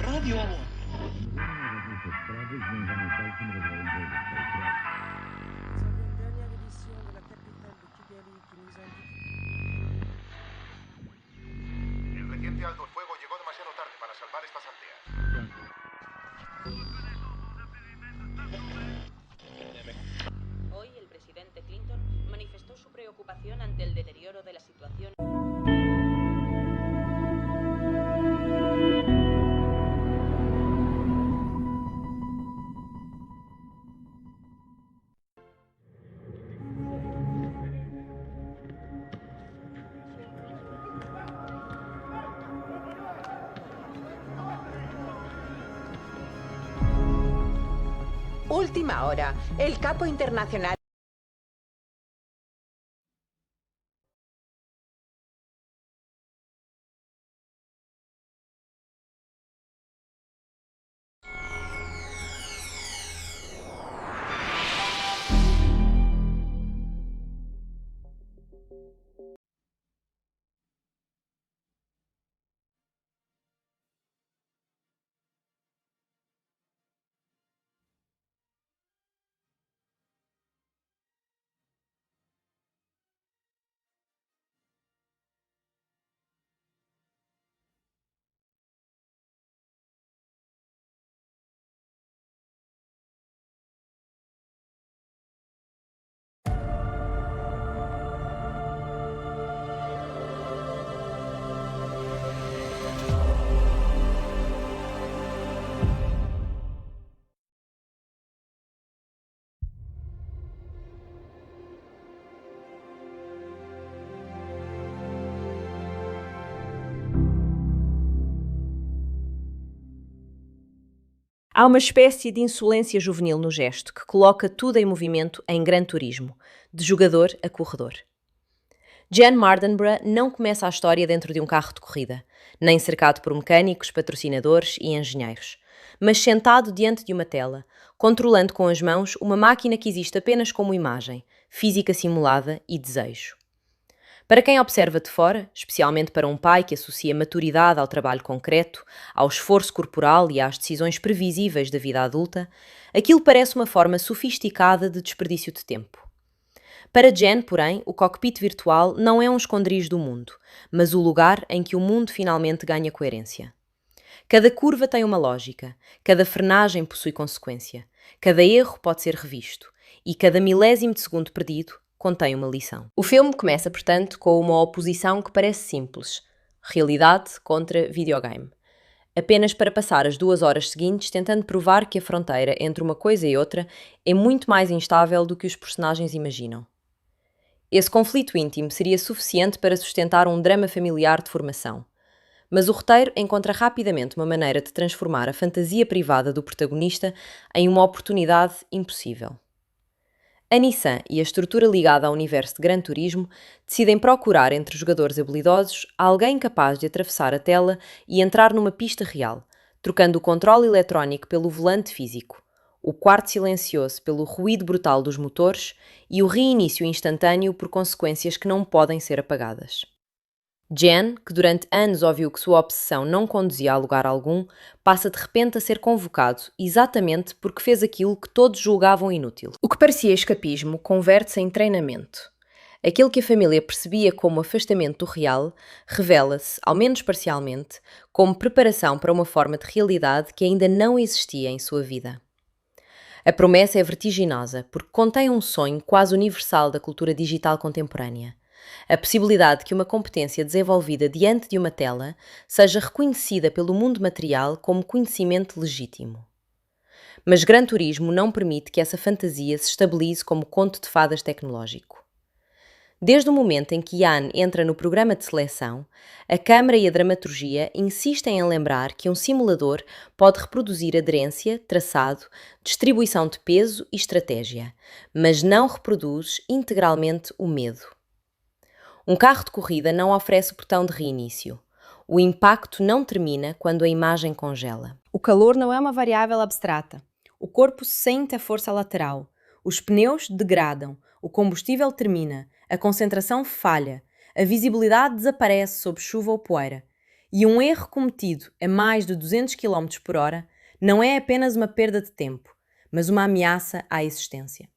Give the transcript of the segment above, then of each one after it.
راديو ألوان. El reciente alto el fuego llegó demasiado tarde para salvar estas aldeas. Hoy el presidente Clinton manifestó su preocupación ante el deterioro de la situación. Última hora. El capo internacional. Há uma espécie de insolência juvenil no gesto que coloca tudo em movimento em Gran Turismo, de jogador a corredor. Jan Mardenborough não começa a história dentro de um carro de corrida, nem cercado por mecânicos, patrocinadores e engenheiros, mas sentado diante de uma tela, controlando com as mãos uma máquina que existe apenas como imagem, física simulada e desejo. Para quem observa de fora, especialmente para um pai que associa maturidade ao trabalho concreto, ao esforço corporal e às decisões previsíveis da vida adulta, aquilo parece uma forma sofisticada de desperdício de tempo. Para Jen, porém, o cockpit virtual não é um esconderijo do mundo, mas o lugar em que o mundo finalmente ganha coerência. Cada curva tem uma lógica, cada frenagem possui consequência, cada erro pode ser revisto, e cada milésimo de segundo perdido contém uma lição. O filme começa, portanto, com uma oposição que parece simples: realidade contra videogame. Apenas para passar as 2 horas seguintes tentando provar que a fronteira entre uma coisa e outra é muito mais instável do que os personagens imaginam. Esse conflito íntimo seria suficiente para sustentar um drama familiar de formação. Mas o roteiro encontra rapidamente uma maneira de transformar a fantasia privada do protagonista em uma oportunidade impossível. A Nissan e a estrutura ligada ao universo de Gran Turismo decidem procurar entre jogadores habilidosos alguém capaz de atravessar a tela e entrar numa pista real, trocando o controle eletrónico pelo volante físico, o quarto silencioso pelo ruído brutal dos motores e o reinício instantâneo por consequências que não podem ser apagadas. Jen, que durante anos ouviu que sua obsessão não conduzia a lugar algum, passa de repente a ser convocado exatamente porque fez aquilo que todos julgavam inútil. O que parecia escapismo converte-se em treinamento. Aquilo que a família percebia como afastamento do real revela-se, ao menos parcialmente, como preparação para uma forma de realidade que ainda não existia em sua vida. A promessa é vertiginosa porque contém um sonho quase universal da cultura digital contemporânea. A possibilidade de que uma competência desenvolvida diante de uma tela seja reconhecida pelo mundo material como conhecimento legítimo. Mas Gran Turismo não permite que essa fantasia se estabilize como conto de fadas tecnológico. Desde o momento em que Jan entra no programa de seleção, a câmara e a dramaturgia insistem em lembrar que um simulador pode reproduzir aderência, traçado, distribuição de peso e estratégia, mas não reproduz integralmente o medo. Um carro de corrida não oferece o botão de reinício. O impacto não termina quando a imagem congela. O calor não é uma variável abstrata. O corpo sente a força lateral. Os pneus degradam. O combustível termina. A concentração falha. A visibilidade desaparece sob chuva ou poeira. e um erro cometido a mais de 200 km por hora não é apenas uma perda de tempo, mas uma ameaça à existência.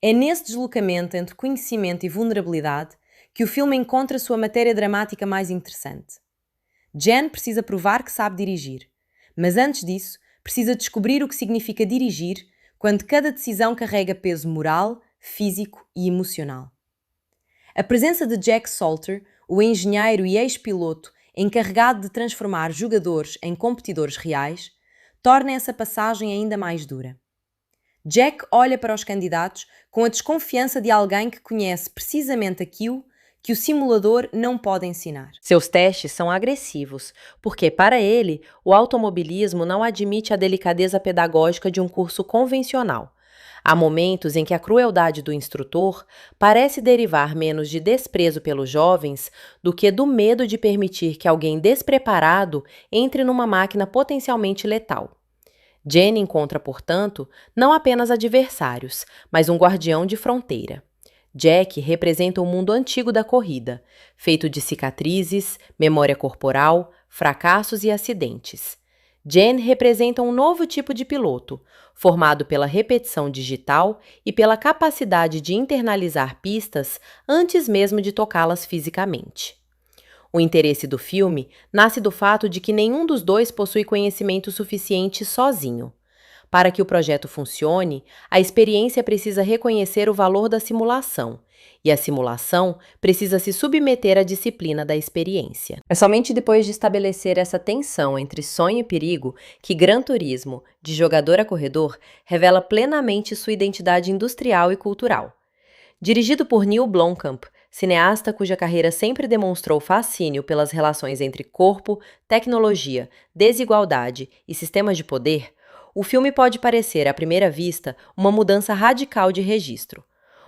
É nesse deslocamento entre conhecimento e vulnerabilidade que o filme encontra sua matéria dramática mais interessante. Jen precisa provar que sabe dirigir, mas antes disso precisa descobrir o que significa dirigir quando cada decisão carrega peso moral, físico e emocional. A presença de Jack Salter, o engenheiro e ex-piloto encarregado de transformar jogadores em competidores reais, torna essa passagem ainda mais dura. Jack olha para os candidatos com a desconfiança de alguém que conhece precisamente aquilo que o simulador não pode ensinar. Seus testes são agressivos, porque, para ele, o automobilismo não admite a delicadeza pedagógica de um curso convencional. Há momentos em que a crueldade do instrutor parece derivar menos de desprezo pelos jovens do que do medo de permitir que alguém despreparado entre numa máquina potencialmente letal. Jen encontra, portanto, não apenas adversários, mas um guardião de fronteira. Jack representa o mundo antigo da corrida, feito de cicatrizes, memória corporal, fracassos e acidentes. Jen representa um novo tipo de piloto, formado pela repetição digital e pela capacidade de internalizar pistas antes mesmo de tocá-las fisicamente. O interesse do filme nasce do fato de que nenhum dos dois possui conhecimento suficiente sozinho. Para que o projeto funcione, a experiência precisa reconhecer o valor da simulação, e a simulação precisa se submeter à disciplina da experiência. É somente depois de estabelecer essa tensão entre sonho e perigo que Gran Turismo, de jogador a corredor, revela plenamente sua identidade industrial e cultural. Dirigido por Neil Blomkamp, cineasta cuja carreira sempre demonstrou fascínio pelas relações entre corpo, tecnologia, desigualdade e sistemas de poder, o filme pode parecer, à primeira vista, uma mudança radical de registro.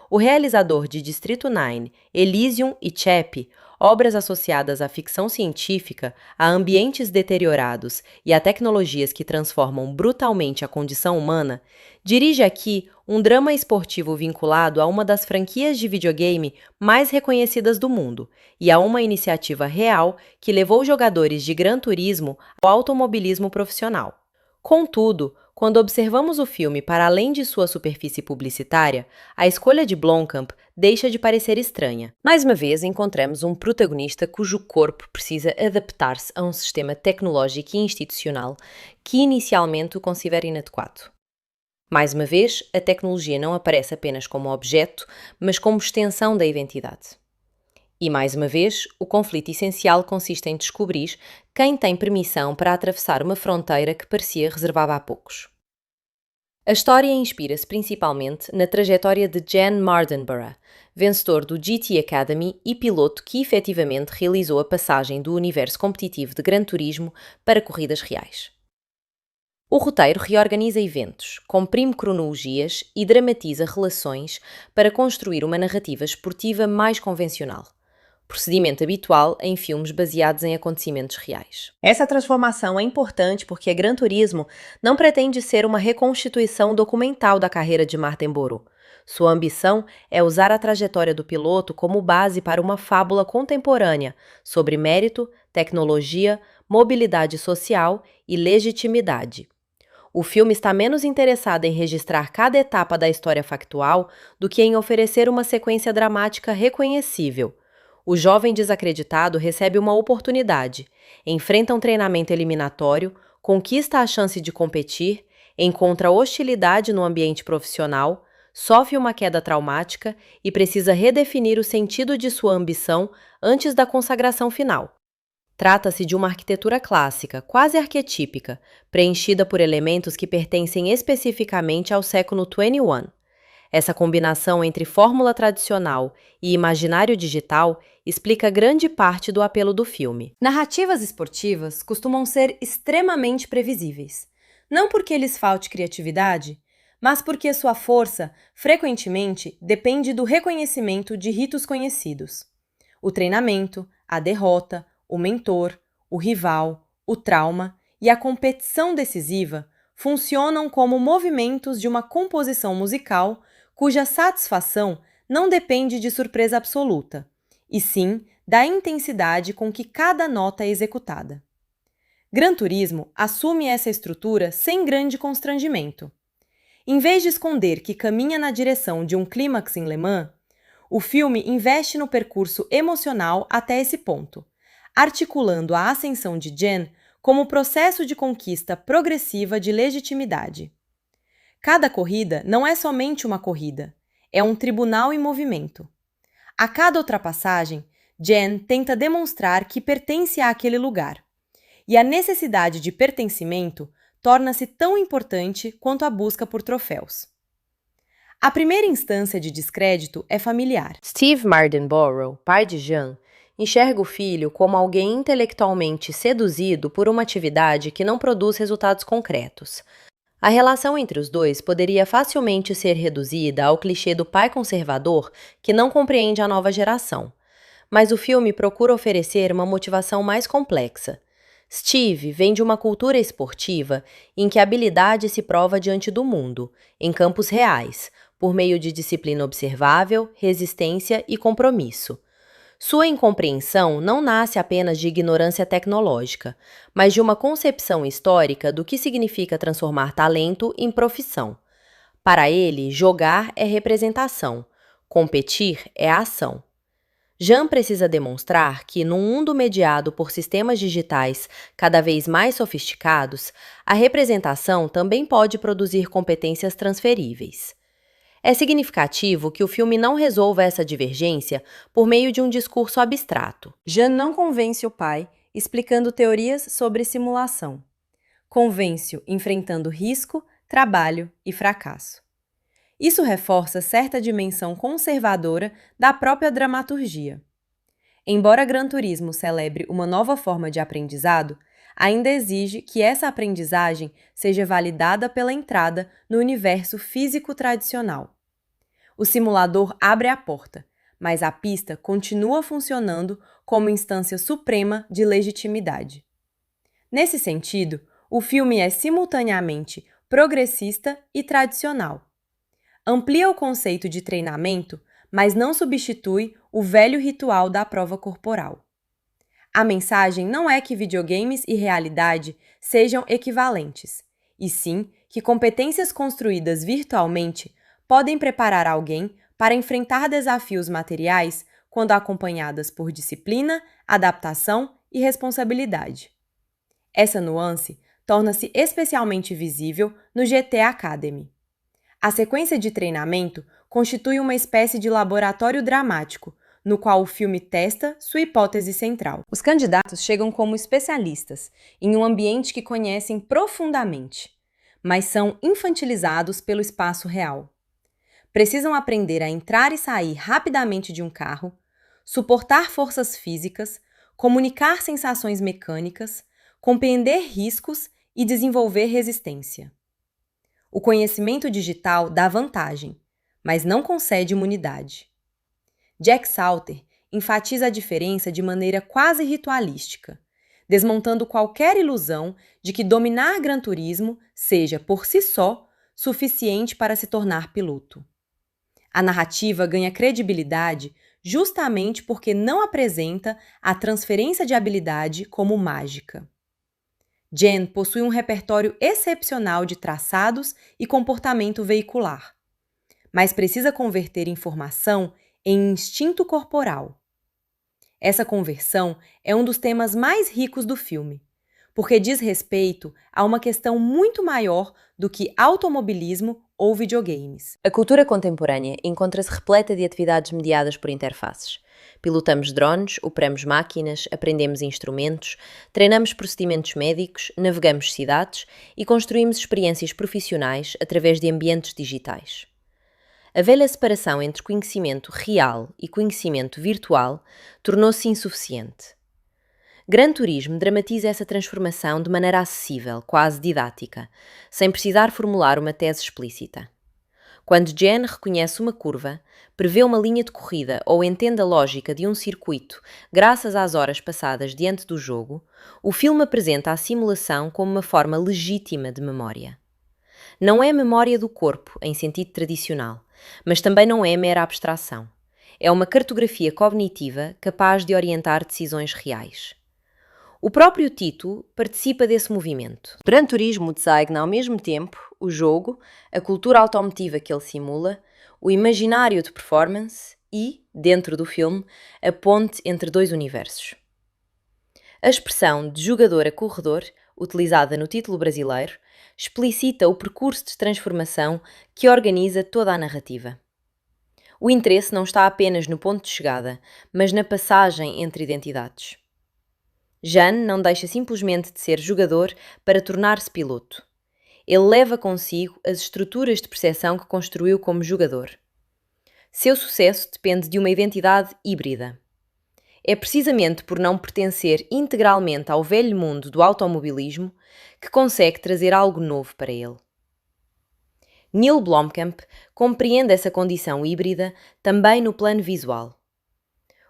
O realizador de Distrito 9, Elysium e Chappie, obras associadas à ficção científica, a ambientes deteriorados e a tecnologias que transformam brutalmente a condição humana, dirige aqui um drama esportivo vinculado a uma das franquias de videogame mais reconhecidas do mundo e a uma iniciativa real que levou jogadores de Gran Turismo ao automobilismo profissional. Contudo, quando observamos o filme para além de sua superfície publicitária, a escolha de Blomkamp deixa de parecer estranha. Mais uma vez, encontramos um protagonista cujo corpo precisa adaptar-se a um sistema tecnológico e institucional que inicialmente o considera inadequado. Mais uma vez, a tecnologia não aparece apenas como objeto, mas como extensão da identidade. E, mais uma vez, o conflito essencial consiste em descobrir quem tem permissão para atravessar uma fronteira que parecia reservada a poucos. A história inspira-se principalmente na trajetória de Jen Mardenborough, vencedor do GT Academy e piloto que efetivamente realizou a passagem do universo competitivo de Gran Turismo para corridas reais. O roteiro reorganiza eventos, comprime cronologias e dramatiza relações para construir uma narrativa esportiva mais convencional. Procedimento habitual em filmes baseados em acontecimentos reais. Essa transformação é importante porque a Gran Turismo não pretende ser uma reconstituição documental da carreira de Mardenborough. Sua ambição é usar a trajetória do piloto como base para uma fábula contemporânea sobre mérito, tecnologia, mobilidade social e legitimidade. O filme está menos interessado em registrar cada etapa da história factual do que em oferecer uma sequência dramática reconhecível. O jovem desacreditado recebe uma oportunidade, enfrenta um treinamento eliminatório, conquista a chance de competir, encontra hostilidade no ambiente profissional, sofre uma queda traumática e precisa redefinir o sentido de sua ambição antes da consagração final. Trata-se de uma arquitetura clássica, quase arquetípica, preenchida por elementos que pertencem especificamente ao século XXI. Essa combinação entre fórmula tradicional e imaginário digital explica grande parte do apelo do filme. Narrativas esportivas costumam ser extremamente previsíveis, não porque lhes falte criatividade, mas porque sua força, frequentemente, depende do reconhecimento de ritos conhecidos. O treinamento, a derrota, o mentor, o rival, o trauma e a competição decisiva funcionam como movimentos de uma composição musical cuja satisfação não depende de surpresa absoluta, e sim da intensidade com que cada nota é executada. Gran Turismo assume essa estrutura sem grande constrangimento. Em vez de esconder que caminha na direção de um clímax em Le Mans, o filme investe no percurso emocional até esse ponto, articulando a ascensão de Jen como processo de conquista progressiva de legitimidade. Cada corrida não é somente uma corrida, é um tribunal em movimento. A cada ultrapassagem, Jen tenta demonstrar que pertence àquele lugar, e a necessidade de pertencimento torna-se tão importante quanto a busca por troféus. A primeira instância de descrédito é familiar. Steve Mardenborough, pai de Jean, enxerga o filho como alguém intelectualmente seduzido por uma atividade que não produz resultados concretos. A relação entre os dois poderia facilmente ser reduzida ao clichê do pai conservador que não compreende a nova geração. Mas o filme procura oferecer uma motivação mais complexa. Steve vem de uma cultura esportiva em que a habilidade se prova diante do mundo, em campos reais, por meio de disciplina observável, resistência e compromisso. Sua incompreensão não nasce apenas de ignorância tecnológica, mas de uma concepção histórica do que significa transformar talento em profissão. Para ele, jogar é representação, competir é ação. Jean precisa demonstrar que, num mundo mediado por sistemas digitais cada vez mais sofisticados, a representação também pode produzir competências transferíveis. É significativo que o filme não resolva essa divergência por meio de um discurso abstrato. Jean não convence o pai, explicando teorias sobre simulação. Convence-o enfrentando risco, trabalho e fracasso. Isso reforça certa dimensão conservadora da própria dramaturgia. Embora Gran Turismo celebre uma nova forma de aprendizado, ainda exige que essa aprendizagem seja validada pela entrada no universo físico tradicional. O simulador abre a porta, mas a pista continua funcionando como instância suprema de legitimidade. Nesse sentido, o filme é simultaneamente progressista e tradicional. Amplia o conceito de treinamento, mas não substitui o velho ritual da prova corporal. A mensagem não é que videogames e realidade sejam equivalentes, e sim que competências construídas virtualmente podem preparar alguém para enfrentar desafios materiais quando acompanhadas por disciplina, adaptação e responsabilidade. Essa nuance torna-se especialmente visível no GT Academy. A sequência de treinamento constitui uma espécie de laboratório dramático, no qual o filme testa sua hipótese central. Os candidatos chegam como especialistas, em um ambiente que conhecem profundamente, mas são infantilizados pelo espaço real. Precisam aprender a entrar e sair rapidamente de um carro, suportar forças físicas, comunicar sensações mecânicas, compreender riscos e desenvolver resistência. O conhecimento digital dá vantagem, mas não concede imunidade. Jack Salter enfatiza a diferença de maneira quase ritualística, desmontando qualquer ilusão de que dominar Gran Turismo seja, por si só, suficiente para se tornar piloto. A narrativa ganha credibilidade justamente porque não apresenta a transferência de habilidade como mágica. Jen possui um repertório excepcional de traçados e comportamento veicular, mas precisa converter informação em instinto corporal. Essa conversão é um dos temas mais ricos do filme, porque diz respeito a uma questão muito maior do que automobilismo ou videogames. A cultura contemporânea encontra-se repleta de atividades mediadas por interfaces. Pilotamos drones, operamos máquinas, aprendemos instrumentos, treinamos procedimentos médicos, navegamos cidades e construímos experiências profissionais através de ambientes digitais. A velha separação entre conhecimento real e conhecimento virtual tornou-se insuficiente. Gran Turismo dramatiza essa transformação de maneira acessível, quase didática, sem precisar formular uma tese explícita. Quando Jen reconhece uma curva, prevê uma linha de corrida ou entende a lógica de um circuito graças às horas passadas diante do jogo, o filme apresenta a simulação como uma forma legítima de memória. Não é memória do corpo, em sentido tradicional, mas também não é mera abstração. É uma cartografia cognitiva capaz de orientar decisões reais. O próprio Tito participa desse movimento. Gran Turismo designa ao mesmo tempo o jogo, a cultura automotiva que ele simula, o imaginário de performance e, dentro do filme, a ponte entre dois universos. A expressão de jogador a corredor, utilizada no título brasileiro, explicita o percurso de transformação que organiza toda a narrativa. O interesse não está apenas no ponto de chegada, mas na passagem entre identidades. Jean não deixa simplesmente de ser jogador para tornar-se piloto. Ele leva consigo as estruturas de percepção que construiu como jogador. Seu sucesso depende de uma identidade híbrida. É precisamente por não pertencer integralmente ao velho mundo do automobilismo que consegue trazer algo novo para ele. Neil Blomkamp compreende essa condição híbrida também no plano visual.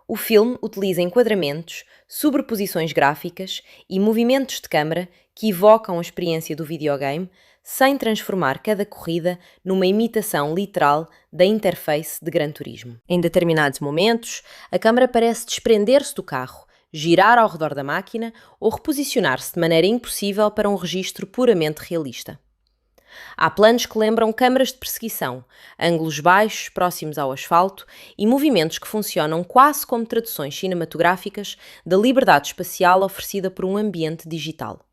O filme utiliza enquadramentos, sobreposições gráficas e movimentos de câmara que evocam a experiência do videogame sem transformar cada corrida numa imitação literal da interface de Gran Turismo. Em determinados momentos, a câmara parece desprender-se do carro, girar ao redor da máquina ou reposicionar-se de maneira impossível para um registro puramente realista. Há planos que lembram câmaras de perseguição, ângulos baixos próximos ao asfalto e movimentos que funcionam quase como traduções cinematográficas da liberdade espacial oferecida por um ambiente digital.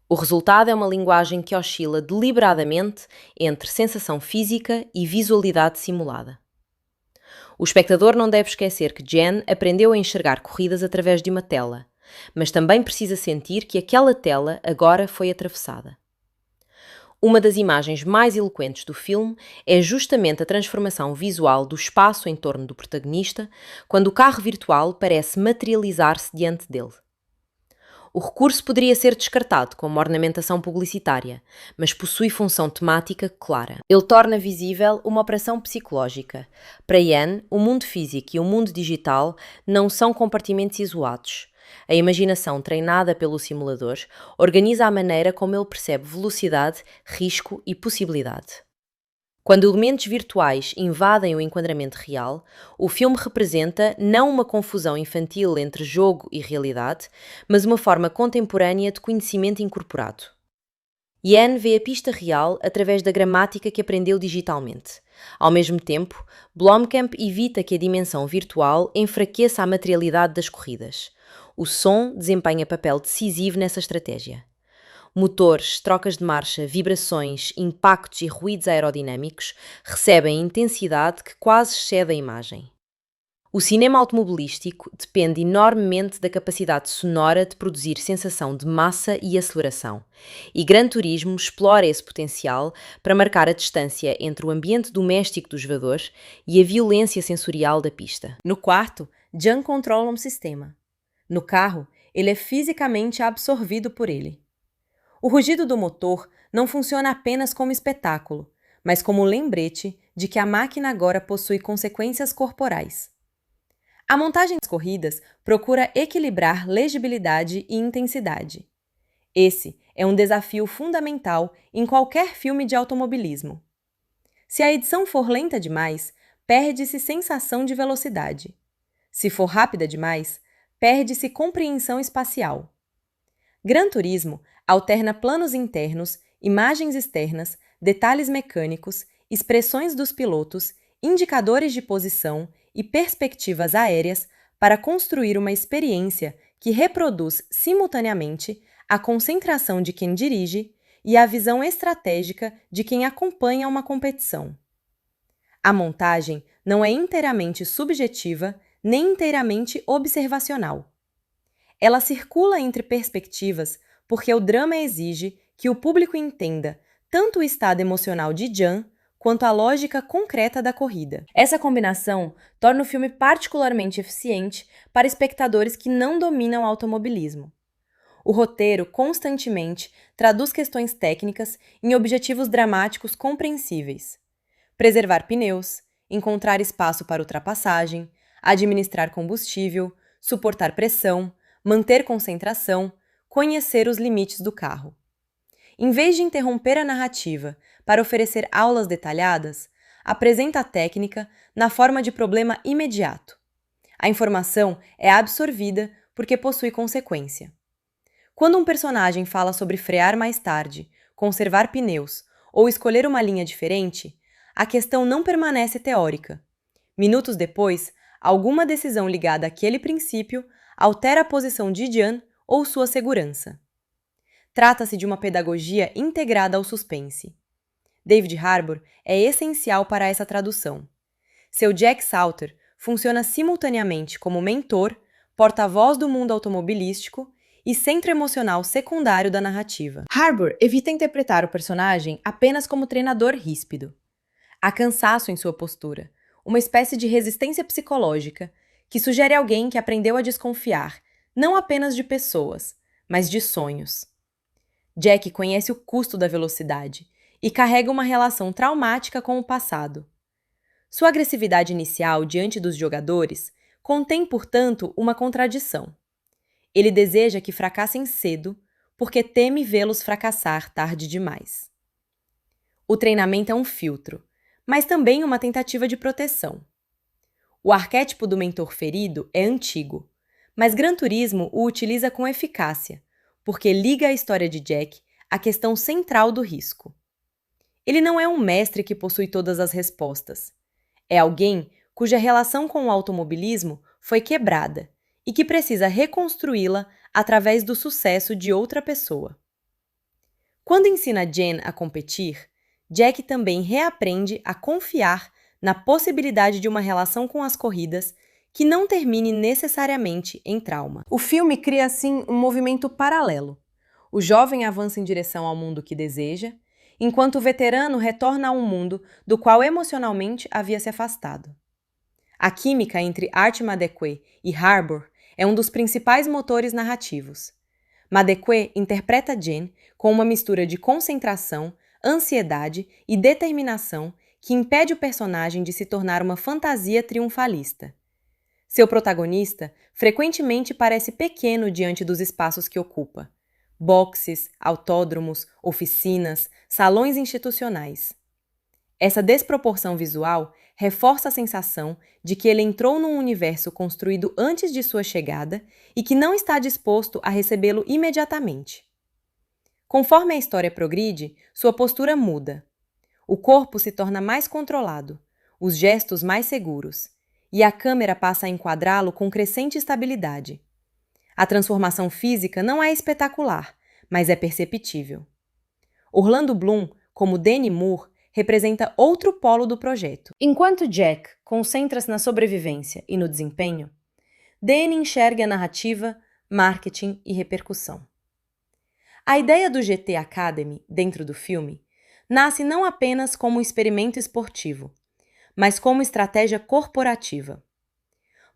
O resultado é uma linguagem que oscila deliberadamente entre sensação física e visualidade simulada. O espectador não deve esquecer que Jen aprendeu a enxergar corridas através de uma tela, mas também precisa sentir que aquela tela agora foi atravessada. Uma das imagens mais eloquentes do filme é justamente a transformação visual do espaço em torno do protagonista, quando o carro virtual parece materializar-se diante dele. O recurso poderia ser descartado como ornamentação publicitária, mas possui função temática clara. Ele torna visível uma operação psicológica. Para Ian, o mundo físico e o mundo digital não são compartimentos isolados. A imaginação treinada pelo simulador organiza a maneira como ele percebe velocidade, risco e possibilidade. Quando elementos virtuais invadem o enquadramento real, o filme representa não uma confusão infantil entre jogo e realidade, mas uma forma contemporânea de conhecimento incorporado. Ian vê a pista real através da gramática que aprendeu digitalmente. Ao mesmo tempo, Blomkamp evita que a dimensão virtual enfraqueça a materialidade das corridas. O som desempenha papel decisivo nessa estratégia. Motores, trocas de marcha, vibrações, impactos e ruídos aerodinâmicos recebem intensidade que quase excede a imagem. O cinema automobilístico depende enormemente da capacidade sonora de produzir sensação de massa e aceleração, e Gran Turismo explora esse potencial para marcar a distância entre o ambiente doméstico do jogador e a violência sensorial da pista. No quarto, Jean controla um sistema. No carro, ele é fisicamente absorvido por ele. O rugido do motor não funciona apenas como espetáculo, mas como lembrete de que a máquina agora possui consequências corporais. A montagem das corridas procura equilibrar legibilidade e intensidade. Esse é um desafio fundamental em qualquer filme de automobilismo. Se a edição for lenta demais, perde-se sensação de velocidade. Se for rápida demais, perde-se compreensão espacial. Gran Turismo alterna planos internos, imagens externas, detalhes mecânicos, expressões dos pilotos, indicadores de posição e perspectivas aéreas para construir uma experiência que reproduz simultaneamente a concentração de quem dirige e a visão estratégica de quem acompanha uma competição. A montagem não é inteiramente subjetiva nem inteiramente observacional. Ela circula entre perspectivas porque o drama exige que o público entenda tanto o estado emocional de Jean quanto a lógica concreta da corrida. Essa combinação torna o filme particularmente eficiente para espectadores que não dominam o automobilismo. O roteiro constantemente traduz questões técnicas em objetivos dramáticos compreensíveis. Preservar pneus, encontrar espaço para ultrapassagem, administrar combustível, suportar pressão, manter concentração, conhecer os limites do carro. Em vez de interromper a narrativa para oferecer aulas detalhadas, apresenta a técnica na forma de problema imediato. A informação é absorvida porque possui consequência. Quando um personagem fala sobre frear mais tarde, conservar pneus ou escolher uma linha diferente, a questão não permanece teórica. Minutos depois, alguma decisão ligada àquele princípio altera a posição de Jan ou sua segurança. Trata-se de uma pedagogia integrada ao suspense. David Harbour é essencial para essa tradução. Seu Jack Salter funciona simultaneamente como mentor, porta-voz do mundo automobilístico e centro emocional secundário da narrativa. Harbour evita interpretar o personagem apenas como treinador ríspido. Há cansaço em sua postura, uma espécie de resistência psicológica que sugere alguém que aprendeu a desconfiar, não apenas de pessoas, mas de sonhos. Jack conhece o custo da velocidade e carrega uma relação traumática com o passado. Sua agressividade inicial diante dos jogadores contém, portanto, uma contradição. Ele deseja que fracassem cedo, porque teme vê-los fracassar tarde demais. O treinamento é um filtro, mas também uma tentativa de proteção. O arquétipo do mentor ferido é antigo, mas Gran Turismo o utiliza com eficácia, porque liga a história de Jack à questão central do risco. Ele não é um mestre que possui todas as respostas. É alguém cuja relação com o automobilismo foi quebrada e que precisa reconstruí-la através do sucesso de outra pessoa. Quando ensina Jen a competir, Jack também reaprende a confiar na possibilidade de uma relação com as corridas que não termine necessariamente em trauma. O filme cria, assim, um movimento paralelo. O jovem avança em direção ao mundo que deseja, enquanto o veterano retorna a um mundo do qual emocionalmente havia se afastado. A química entre Art Madekwe e Harbour é um dos principais motores narrativos. Madekwe interpreta Jen com uma mistura de concentração, ansiedade e determinação que impede o personagem de se tornar uma fantasia triunfalista. Seu protagonista frequentemente parece pequeno diante dos espaços que ocupa. Boxes, autódromos, oficinas, salões institucionais. Essa desproporção visual reforça a sensação de que ele entrou num universo construído antes de sua chegada e que não está disposto a recebê-lo imediatamente. Conforme a história progride, sua postura muda. O corpo se torna mais controlado, os gestos mais seguros, e a câmera passa a enquadrá-lo com crescente estabilidade. A transformação física não é espetacular, mas é perceptível. Orlando Bloom, como Danny Moore, representa outro polo do projeto. Enquanto Jack concentra-se na sobrevivência e no desempenho, Danny enxerga a narrativa, marketing e repercussão. A ideia do GT Academy, dentro do filme, nasce não apenas como um experimento esportivo, mas como estratégia corporativa.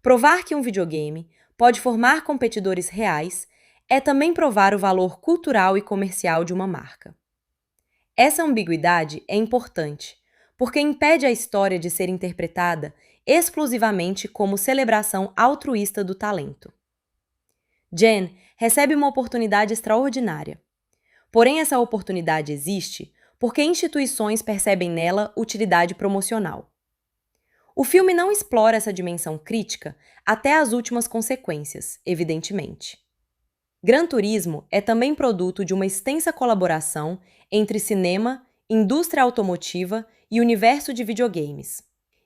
Provar que um videogame pode formar competidores reais é também provar o valor cultural e comercial de uma marca. Essa ambiguidade é importante, porque impede a história de ser interpretada exclusivamente como celebração altruísta do talento. Jen recebe uma oportunidade extraordinária. Porém, essa oportunidade existe porque instituições percebem nela utilidade promocional. O filme não explora essa dimensão crítica até as últimas consequências, evidentemente. Gran Turismo é também produto de uma extensa colaboração entre cinema, indústria automotiva e universo de videogames.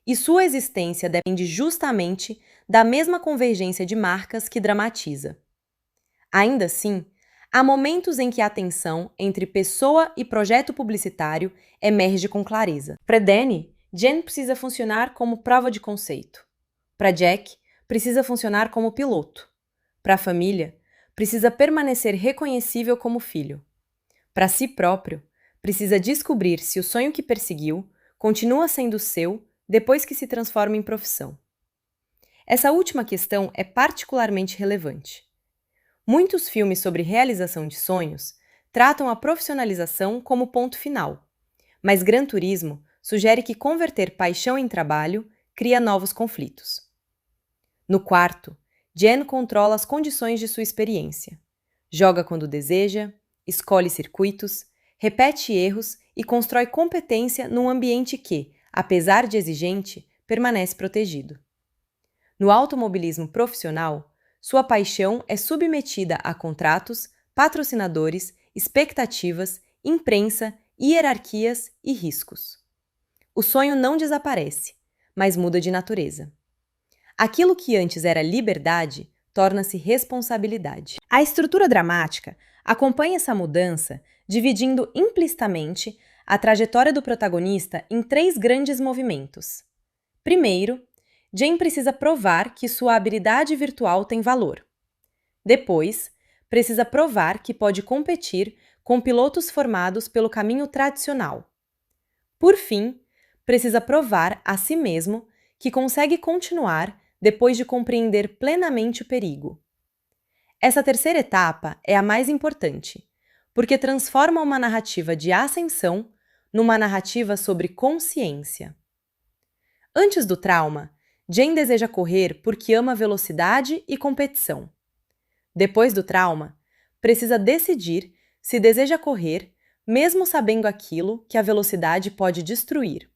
E sua existência depende justamente da mesma convergência de marcas que dramatiza. Ainda assim, há momentos em que a tensão entre pessoa e projeto publicitário emerge com clareza. Para Danny, Jen precisa funcionar como prova de conceito. Para Jack, precisa funcionar como piloto. Para a família, precisa permanecer reconhecível como filho. Para si próprio, precisa descobrir se o sonho que perseguiu continua sendo seu depois que se transforma em profissão. Essa última questão é particularmente relevante. Muitos filmes sobre realização de sonhos tratam a profissionalização como ponto final, mas Gran Turismo sugere que converter paixão em trabalho cria novos conflitos. No quarto, Jen controla as condições de sua experiência. Joga quando deseja, escolhe circuitos, repete erros e constrói competência num ambiente que, apesar de exigente, permanece protegido. No automobilismo profissional, sua paixão é submetida a contratos, patrocinadores, expectativas, imprensa, hierarquias e riscos. O sonho não desaparece, mas muda de natureza. Aquilo que antes era liberdade torna-se responsabilidade. A estrutura dramática acompanha essa mudança, dividindo implicitamente a trajetória do protagonista em 3 grandes movimentos. Primeiro, Jane precisa provar que sua habilidade virtual tem valor. Depois, precisa provar que pode competir com pilotos formados pelo caminho tradicional. Por fim, precisa provar a si mesmo que consegue continuar depois de compreender plenamente o perigo. Essa terceira etapa é a mais importante, porque transforma uma narrativa de ascensão numa narrativa sobre consciência. Antes do trauma, Jane deseja correr porque ama velocidade e competição. Depois do trauma, precisa decidir se deseja correr, mesmo sabendo aquilo que a velocidade pode destruir.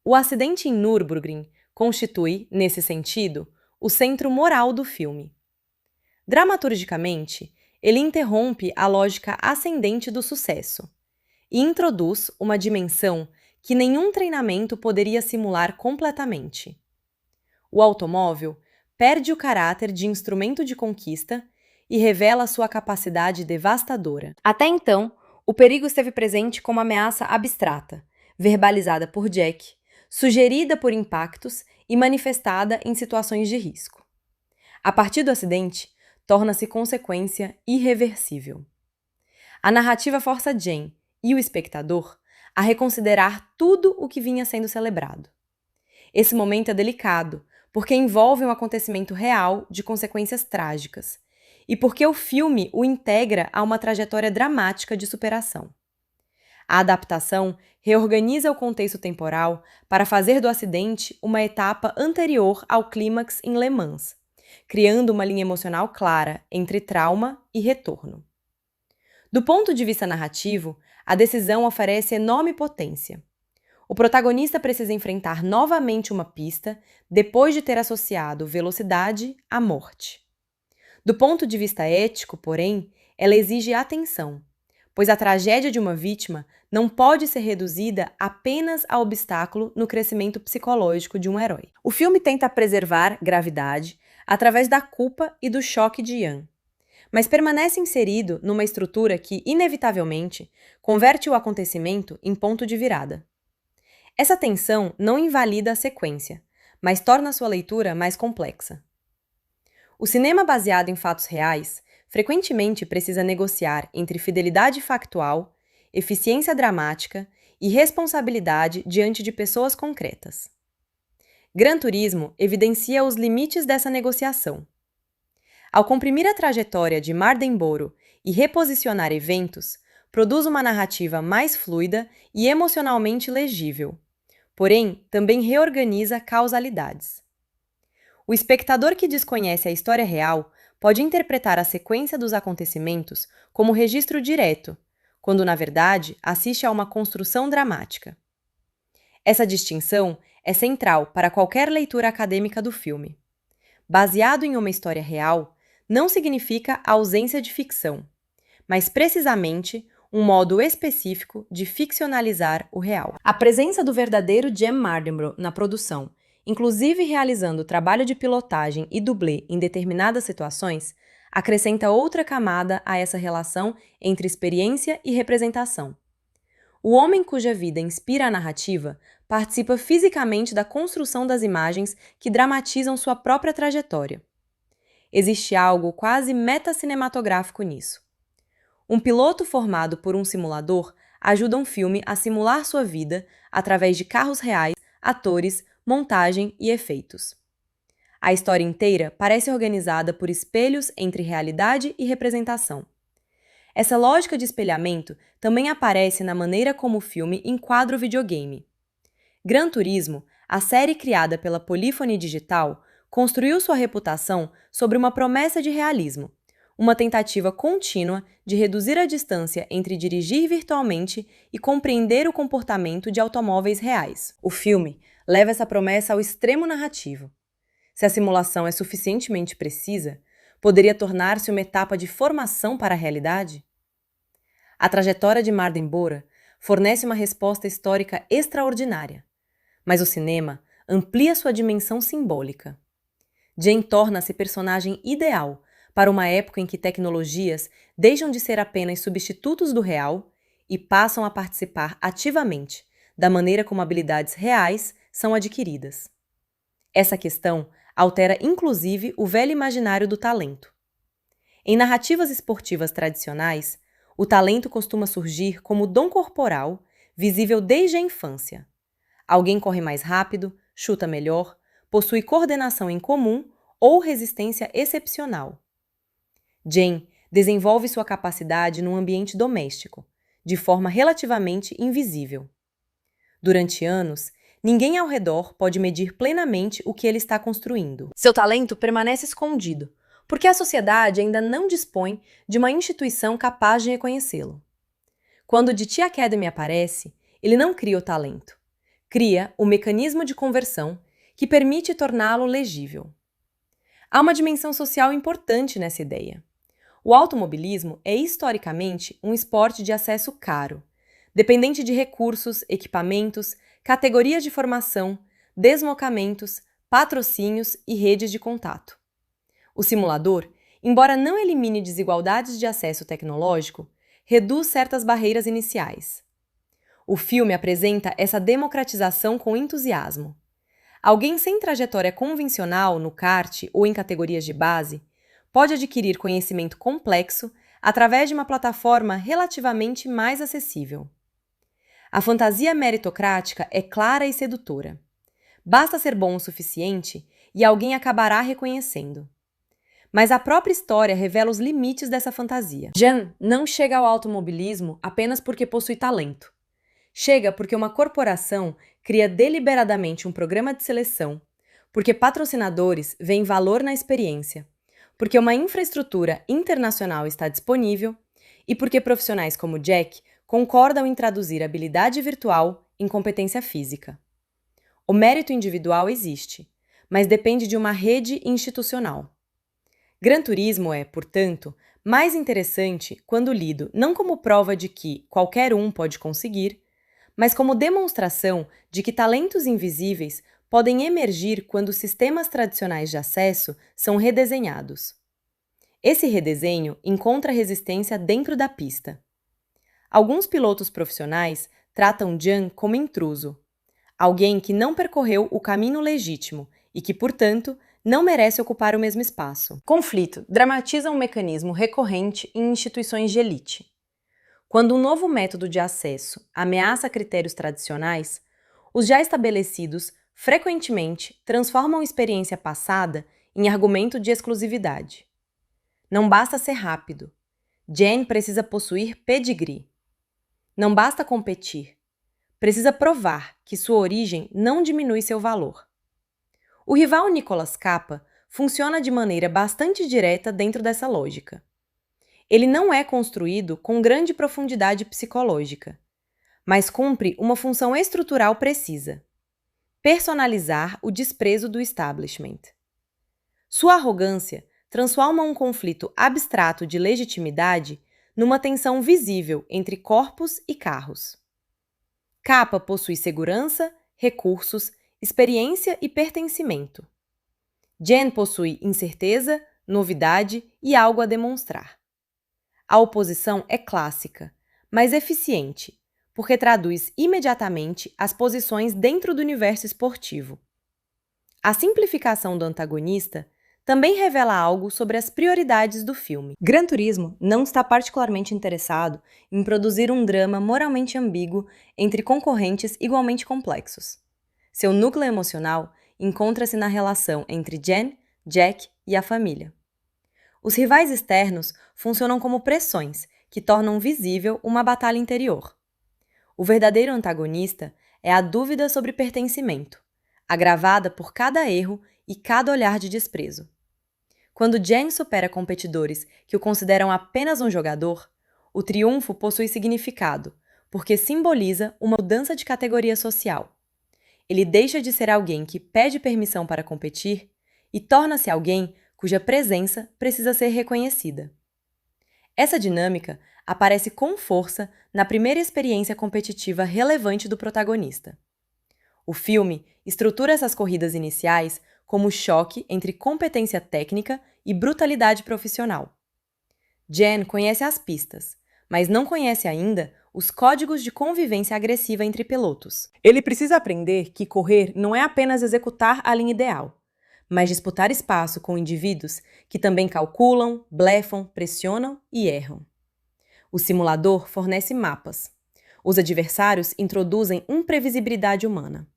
O acidente em Nürburgring constitui, nesse sentido, o centro moral do filme. Dramaturgicamente, ele interrompe a lógica ascendente do sucesso e introduz uma dimensão que nenhum treinamento poderia simular completamente. O automóvel perde o caráter de instrumento de conquista e revela sua capacidade devastadora. Até então, o perigo esteve presente como ameaça abstrata, verbalizada por Jack, sugerida por impactos e manifestada em situações de risco. A partir do acidente, torna-se consequência irreversível. A narrativa força Jane e o espectador a reconsiderar tudo o que vinha sendo celebrado. Esse momento é delicado, porque envolve um acontecimento real de consequências trágicas, e porque o filme o integra a uma trajetória dramática de superação. A adaptação reorganiza o contexto temporal para fazer do acidente uma etapa anterior ao clímax em Le Mans, criando uma linha emocional clara entre trauma e retorno. Do ponto de vista narrativo, a decisão oferece enorme potência. O protagonista precisa enfrentar novamente uma pista depois de ter associado velocidade à morte. Do ponto de vista ético, porém, ela exige atenção, pois a tragédia de uma vítima não pode ser reduzida apenas a obstáculo no crescimento psicológico de um herói. O filme tenta preservar gravidade através da culpa e do choque de Ian, mas permanece inserido numa estrutura que, inevitavelmente, converte o acontecimento em ponto de virada. Essa tensão não invalida a sequência, mas torna sua leitura mais complexa. O cinema baseado em fatos reais frequentemente precisa negociar entre fidelidade factual, eficiência dramática e responsabilidade diante de pessoas concretas. Gran Turismo evidencia os limites dessa negociação. Ao comprimir a trajetória de Mardenborough e reposicionar eventos, produz uma narrativa mais fluida e emocionalmente legível, porém também reorganiza causalidades. O espectador que desconhece a história real pode interpretar a sequência dos acontecimentos como registro direto, quando, na verdade, assiste a uma construção dramática. Essa distinção é central para qualquer leitura acadêmica do filme. Baseado em uma história real, não significa ausência de ficção, mas precisamente um modo específico de ficcionalizar o real. A presença do verdadeiro Jem Mardenborough na produção, inclusive realizando trabalho de pilotagem e dublê em determinadas situações, acrescenta outra camada a essa relação entre experiência e representação. O homem cuja vida inspira a narrativa participa fisicamente da construção das imagens que dramatizam sua própria trajetória. Existe algo quase metacinematográfico nisso. Um piloto formado por um simulador ajuda um filme a simular sua vida através de carros reais, atores, montagem e efeitos. A história inteira parece organizada por espelhos entre realidade e representação. Essa lógica de espelhamento também aparece na maneira como o filme enquadra o videogame. Gran Turismo, a série criada pela Polyphony Digital, construiu sua reputação sobre uma promessa de realismo, uma tentativa contínua de reduzir a distância entre dirigir virtualmente e compreender o comportamento de automóveis reais. O filme leva essa promessa ao extremo narrativo. Se a simulação é suficientemente precisa, poderia tornar-se uma etapa de formação para a realidade? A trajetória de Marden Bora fornece uma resposta histórica extraordinária, mas o cinema amplia sua dimensão simbólica. Jane torna-se personagem ideal para uma época em que tecnologias deixam de ser apenas substitutos do real e passam a participar ativamente da maneira como habilidades reais são adquiridas. Essa questão altera inclusive o velho imaginário do talento. Em narrativas esportivas tradicionais, o talento costuma surgir como dom corporal, visível desde a infância. Alguém corre mais rápido, chuta melhor, possui coordenação em comum ou resistência excepcional. Jane desenvolve sua capacidade num ambiente doméstico, de forma relativamente invisível. Durante anos, ninguém ao redor pode medir plenamente o que ele está construindo. Seu talento permanece escondido, porque a sociedade ainda não dispõe de uma instituição capaz de reconhecê-lo. Quando o DT Academy aparece, ele não cria o talento. Cria o mecanismo de conversão que permite torná-lo legível. Há uma dimensão social importante nessa ideia. O automobilismo é historicamente um esporte de acesso caro, dependente de recursos, equipamentos, categorias de formação, deslocamentos, patrocínios e redes de contato. O simulador, embora não elimine desigualdades de acesso tecnológico, reduz certas barreiras iniciais. O filme apresenta essa democratização com entusiasmo. Alguém sem trajetória convencional no kart ou em categorias de base pode adquirir conhecimento complexo através de uma plataforma relativamente mais acessível. A fantasia meritocrática é clara e sedutora. Basta ser bom o suficiente e alguém acabará reconhecendo. Mas a própria história revela os limites dessa fantasia. Jane não chega ao automobilismo apenas porque possui talento. Chega porque uma corporação cria deliberadamente um programa de seleção, porque patrocinadores veem valor na experiência, porque uma infraestrutura internacional está disponível e porque profissionais como Jack concordam em traduzir habilidade virtual em competência física. O mérito individual existe, mas depende de uma rede institucional. Gran Turismo é, portanto, mais interessante quando lido não como prova de que qualquer um pode conseguir, mas como demonstração de que talentos invisíveis podem emergir quando sistemas tradicionais de acesso são redesenhados. Esse redesenho encontra resistência dentro da pista. Alguns pilotos profissionais tratam Jane como intruso, alguém que não percorreu o caminho legítimo e que, portanto, não merece ocupar o mesmo espaço. Conflito dramatiza um mecanismo recorrente em instituições de elite. Quando um novo método de acesso ameaça critérios tradicionais, os já estabelecidos frequentemente transformam a experiência passada em argumento de exclusividade. Não basta ser rápido. Jane precisa possuir pedigree. Não basta competir. Precisa provar que sua origem não diminui seu valor. O rival Nicolas Capa funciona de maneira bastante direta dentro dessa lógica. Ele não é construído com grande profundidade psicológica, mas cumpre uma função estrutural precisa: personalizar o desprezo do establishment. Sua arrogância transforma um conflito abstrato de legitimidade numa tensão visível entre corpos e carros. Capa possui segurança, recursos, experiência e pertencimento. Jane possui incerteza, novidade e algo a demonstrar. A oposição é clássica, mas eficiente, porque traduz imediatamente as posições dentro do universo esportivo. A simplificação do antagonista também revela algo sobre as prioridades do filme. Gran Turismo não está particularmente interessado em produzir um drama moralmente ambíguo entre concorrentes igualmente complexos. Seu núcleo emocional encontra-se na relação entre Jane, Jack e a família. Os rivais externos funcionam como pressões que tornam visível uma batalha interior. O verdadeiro antagonista é a dúvida sobre pertencimento, agravada por cada erro e cada olhar de desprezo. Quando Jen supera competidores que o consideram apenas um jogador, o triunfo possui significado, porque simboliza uma mudança de categoria social. Ele deixa de ser alguém que pede permissão para competir e torna-se alguém cuja presença precisa ser reconhecida. Essa dinâmica aparece com força na primeira experiência competitiva relevante do protagonista. O filme estrutura essas corridas iniciais como choque entre competência técnica e brutalidade profissional. Jen conhece as pistas, mas não conhece ainda os códigos de convivência agressiva entre pilotos. Ele precisa aprender que correr não é apenas executar a linha ideal, mas disputar espaço com indivíduos que também calculam, blefam, pressionam e erram. O simulador fornece mapas. Os adversários introduzem imprevisibilidade humana.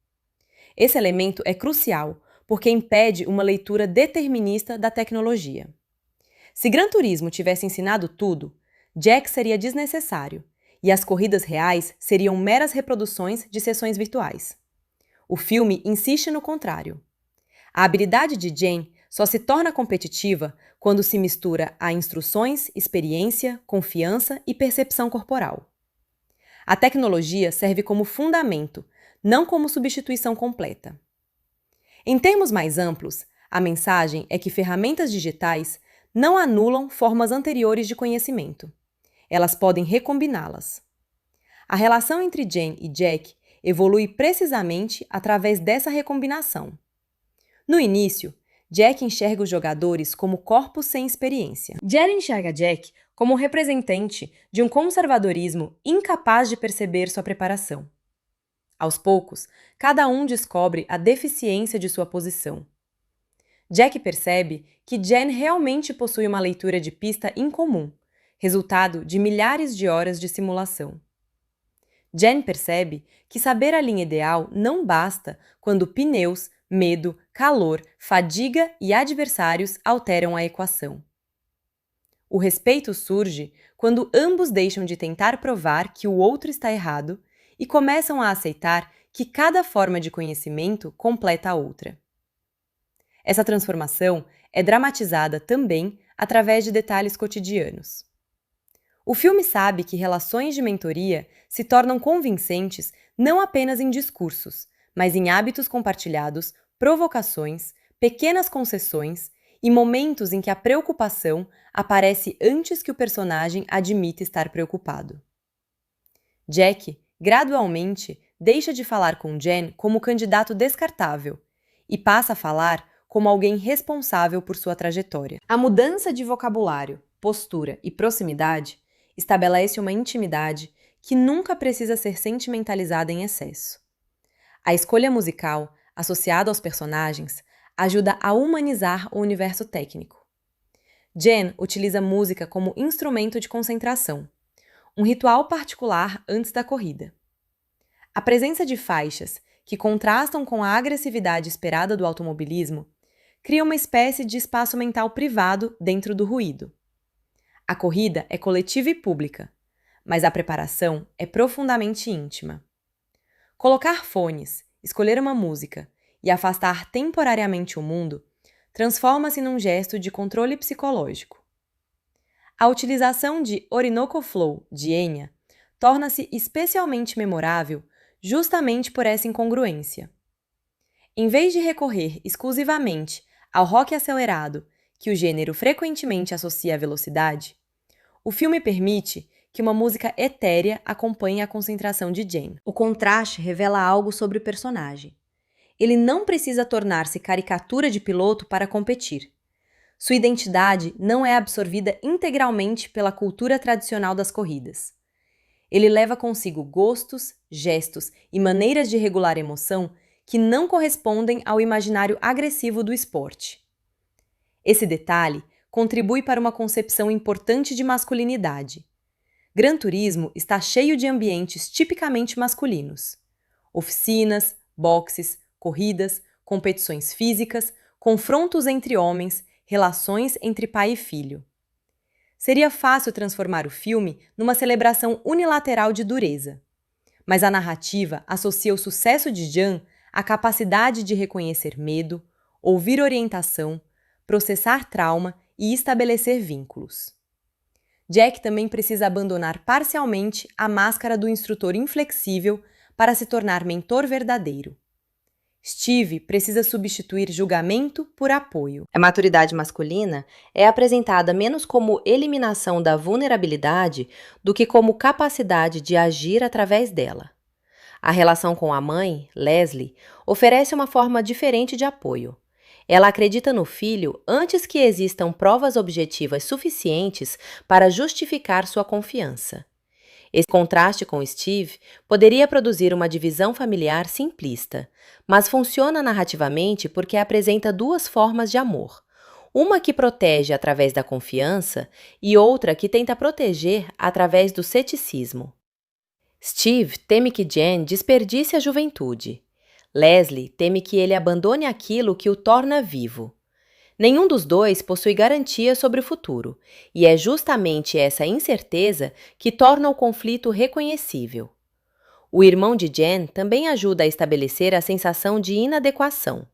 Esse elemento é crucial porque impede uma leitura determinista da tecnologia. Se Gran Turismo tivesse ensinado tudo, Jack seria desnecessário e as corridas reais seriam meras reproduções de sessões virtuais. O filme insiste no contrário. A habilidade de Jen só se torna competitiva quando se mistura a instruções, experiência, confiança e percepção corporal. A tecnologia serve como fundamento, não como substituição completa. Em termos mais amplos, a mensagem é que ferramentas digitais não anulam formas anteriores de conhecimento. Elas podem recombiná-las. A relação entre Jen e Jack evolui precisamente através dessa recombinação. No início, Jack enxerga os jogadores como corpos sem experiência. Jen enxerga Jack como um representante de um conservadorismo incapaz de perceber sua preparação. Aos poucos, cada um descobre a deficiência de sua posição. Jack percebe que Jen realmente possui uma leitura de pista incomum, resultado de milhares de horas de simulação. Jen percebe que saber a linha ideal não basta quando pneus, medo, calor, fadiga e adversários alteram a equação. O respeito surge quando ambos deixam de tentar provar que o outro está errado e começam a aceitar que cada forma de conhecimento completa a outra. Essa transformação é dramatizada também através de detalhes cotidianos. O filme sabe que relações de mentoria se tornam convincentes não apenas em discursos, mas em hábitos compartilhados, provocações, pequenas concessões e momentos em que a preocupação aparece antes que o personagem admita estar preocupado. Jack, gradualmente, deixa de falar com Jen como candidato descartável e passa a falar como alguém responsável por sua trajetória. A mudança de vocabulário, postura e proximidade estabelece uma intimidade que nunca precisa ser sentimentalizada em excesso. A escolha musical, associada aos personagens, ajuda a humanizar o universo técnico. Jen utiliza música como instrumento de concentração, um ritual particular antes da corrida. A presença de faixas, que contrastam com a agressividade esperada do automobilismo, cria uma espécie de espaço mental privado dentro do ruído. A corrida é coletiva e pública, mas a preparação é profundamente íntima. Colocar fones, escolher uma música e afastar temporariamente o mundo transforma-se num gesto de controle psicológico. A utilização de Orinoco Flow, de Enya, torna-se especialmente memorável justamente por essa incongruência. Em vez de recorrer exclusivamente ao rock acelerado, que o gênero frequentemente associa à velocidade, o filme permite que uma música etérea acompanhe a concentração de Jen. O contraste revela algo sobre o personagem. Ele não precisa tornar-se caricatura de piloto para competir. Sua identidade não é absorvida integralmente pela cultura tradicional das corridas. Ele leva consigo gostos, gestos e maneiras de regular emoção que não correspondem ao imaginário agressivo do esporte. Esse detalhe contribui para uma concepção importante de masculinidade. Gran Turismo está cheio de ambientes tipicamente masculinos. Oficinas, boxes, corridas, competições físicas, confrontos entre homens, relações entre pai e filho. Seria fácil transformar o filme numa celebração unilateral de dureza. Mas a narrativa associa o sucesso de Jen à capacidade de reconhecer medo, ouvir orientação, processar trauma e estabelecer vínculos. Jack também precisa abandonar parcialmente a máscara do instrutor inflexível para se tornar mentor verdadeiro. Steve precisa substituir julgamento por apoio. A maturidade masculina é apresentada menos como eliminação da vulnerabilidade do que como capacidade de agir através dela. A relação com a mãe, Leslie, oferece uma forma diferente de apoio. Ela acredita no filho antes que existam provas objetivas suficientes para justificar sua confiança. Esse contraste com Steve poderia produzir uma divisão familiar simplista, mas funciona narrativamente porque apresenta duas formas de amor. Uma que protege através da confiança e outra que tenta proteger através do ceticismo. Steve teme que Jen desperdice a juventude. Leslie teme que ele abandone aquilo que o torna vivo. Nenhum dos dois possui garantia sobre o futuro, e é justamente essa incerteza que torna o conflito reconhecível. O irmão de Jen também ajuda a estabelecer a sensação de inadequação.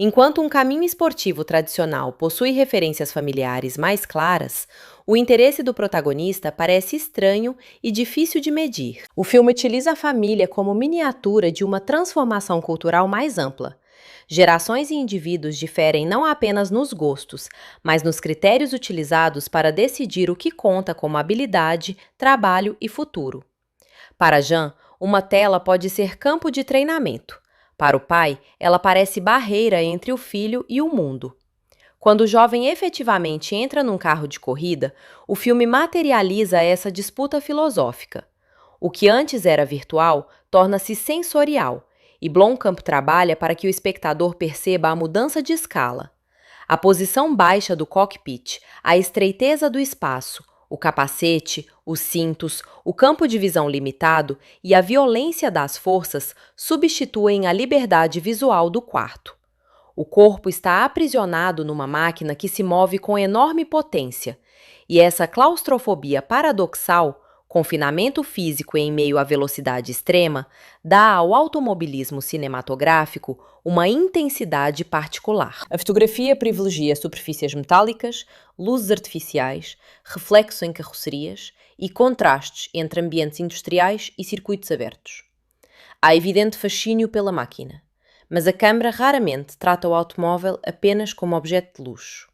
Enquanto um caminho esportivo tradicional possui referências familiares mais claras, o interesse do protagonista parece estranho e difícil de medir. O filme utiliza a família como miniatura de uma transformação cultural mais ampla. Gerações e indivíduos diferem não apenas nos gostos, mas nos critérios utilizados para decidir o que conta como habilidade, trabalho e futuro. Para Jean, uma tela pode ser campo de treinamento. Para o pai, ela parece barreira entre o filho e o mundo. Quando o jovem efetivamente entra num carro de corrida, o filme materializa essa disputa filosófica. O que antes era virtual torna-se sensorial, e Blomkamp trabalha para que o espectador perceba a mudança de escala. A posição baixa do cockpit, a estreiteza do espaço, o capacete, os cintos, o campo de visão limitado e a violência das forças substituem a liberdade visual do quarto. O corpo está aprisionado numa máquina que se move com enorme potência, e essa claustrofobia paradoxal, confinamento físico em meio à velocidade extrema, dá ao automobilismo cinematográfico uma intensidade particular. A fotografia privilegia superfícies metálicas, luzes artificiais, reflexos em carrocerias e contrastes entre ambientes industriais e circuitos abertos. Há evidente fascínio pela máquina, mas a câmara raramente trata o automóvel apenas como objeto de luxo.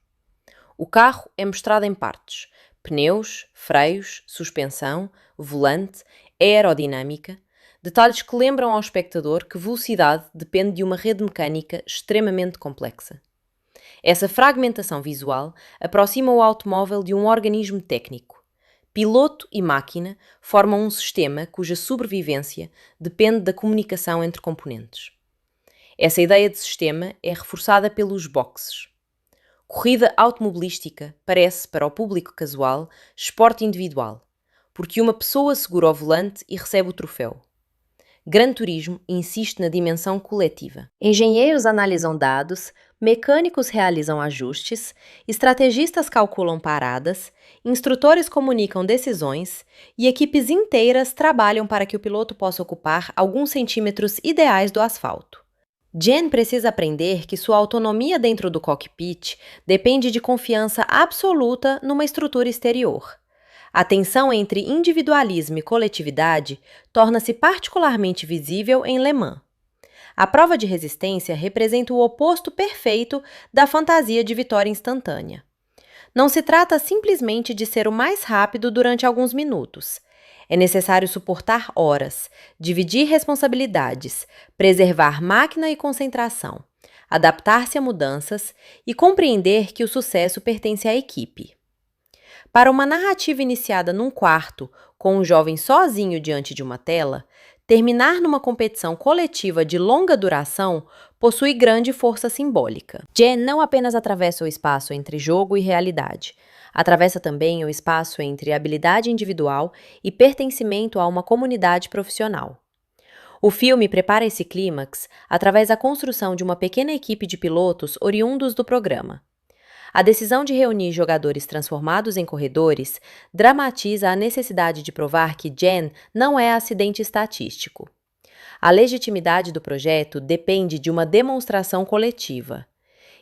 O carro é mostrado em partes: pneus, freios, suspensão, volante, aerodinâmica, detalhes que lembram ao espectador que velocidade depende de uma rede mecânica extremamente complexa. Essa fragmentação visual aproxima o automóvel de um organismo técnico. Piloto e máquina formam um sistema cuja sobrevivência depende da comunicação entre componentes. Essa ideia de sistema é reforçada pelos boxes. Corrida automobilística parece, para o público casual, esporte individual, porque uma pessoa segura o volante e recebe o troféu. Gran Turismo insiste na dimensão coletiva. Engenheiros analisam dados, mecânicos realizam ajustes, estrategistas calculam paradas, instrutores comunicam decisões e equipes inteiras trabalham para que o piloto possa ocupar alguns centímetros ideais do asfalto. Jen precisa aprender que sua autonomia dentro do cockpit depende de confiança absoluta numa estrutura exterior. A tensão entre individualismo e coletividade torna-se particularmente visível em Le Mans. A prova de resistência representa o oposto perfeito da fantasia de vitória instantânea. Não se trata simplesmente de ser o mais rápido durante alguns minutos. É necessário suportar horas, dividir responsabilidades, preservar máquina e concentração, adaptar-se a mudanças e compreender que o sucesso pertence à equipe. Para uma narrativa iniciada num quarto, com um jovem sozinho diante de uma tela, terminar numa competição coletiva de longa duração possui grande força simbólica. Jen não apenas atravessa o espaço entre jogo e realidade, atravessa também o espaço entre habilidade individual e pertencimento a uma comunidade profissional. O filme prepara esse clímax através da construção de uma pequena equipe de pilotos oriundos do programa. A decisão de reunir jogadores transformados em corredores dramatiza a necessidade de provar que Jen não é acidente estatístico. A legitimidade do projeto depende de uma demonstração coletiva.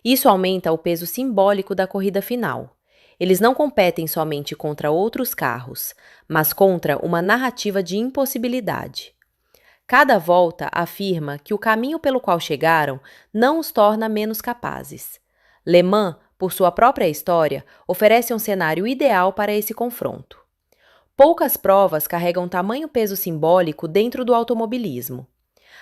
Isso aumenta o peso simbólico da corrida final. Eles não competem somente contra outros carros, mas contra uma narrativa de impossibilidade. Cada volta afirma que o caminho pelo qual chegaram não os torna menos capazes. Le Mans, por sua própria história, oferece um cenário ideal para esse confronto. Poucas provas carregam tamanho peso simbólico dentro do automobilismo.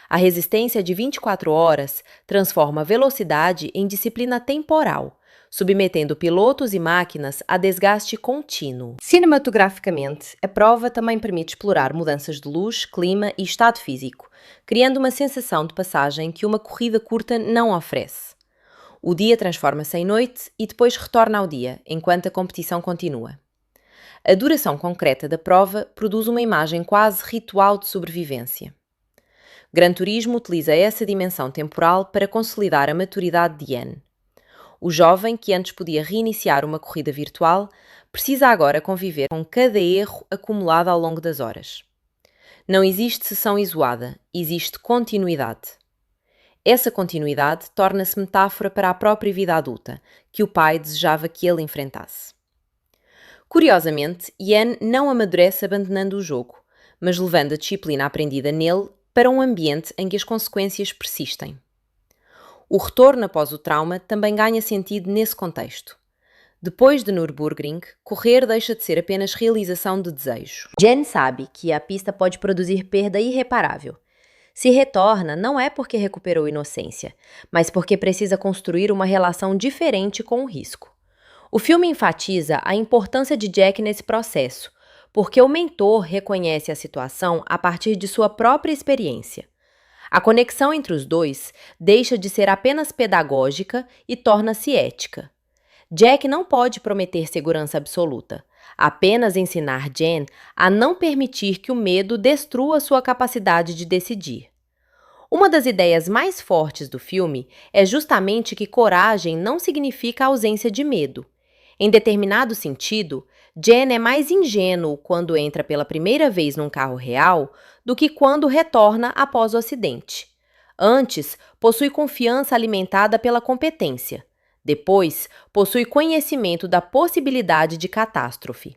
A resistência de 24 horas transforma velocidade em disciplina temporal, submetendo pilotos e máquinas a desgaste contínuo. Cinematograficamente, a prova também permite explorar mudanças de luz, clima e estado físico, criando uma sensação de passagem que uma corrida curta não oferece. O dia transforma-se em noite e depois retorna ao dia, enquanto a competição continua. A duração concreta da prova produz uma imagem quase ritual de sobrevivência. Gran Turismo utiliza essa dimensão temporal para consolidar a maturidade de Yann. O jovem, que antes podia reiniciar uma corrida virtual, precisa agora conviver com cada erro acumulado ao longo das horas. Não existe sessão isolada, existe continuidade. Essa continuidade torna-se metáfora para a própria vida adulta, que o pai desejava que ele enfrentasse. Curiosamente, Yann não amadurece abandonando o jogo, mas levando a disciplina aprendida nele para um ambiente em que as consequências persistem. O retorno após o trauma também ganha sentido nesse contexto. Depois de Nürburgring, correr deixa de ser apenas realização de desejo. Jen sabe que a pista pode produzir perda irreparável. Se retorna, não é porque recuperou inocência, mas porque precisa construir uma relação diferente com o risco. O filme enfatiza a importância de Jack nesse processo, porque o mentor reconhece a situação a partir de sua própria experiência. A conexão entre os dois deixa de ser apenas pedagógica e torna-se ética. Jack não pode prometer segurança absoluta, apenas ensinar Jen a não permitir que o medo destrua sua capacidade de decidir. Uma das ideias mais fortes do filme é justamente que coragem não significa ausência de medo. Em determinado sentido, Jen é mais ingênuo quando entra pela primeira vez num carro real do que quando retorna após o acidente. Antes, possui confiança alimentada pela competência. Depois, possui conhecimento da possibilidade de catástrofe.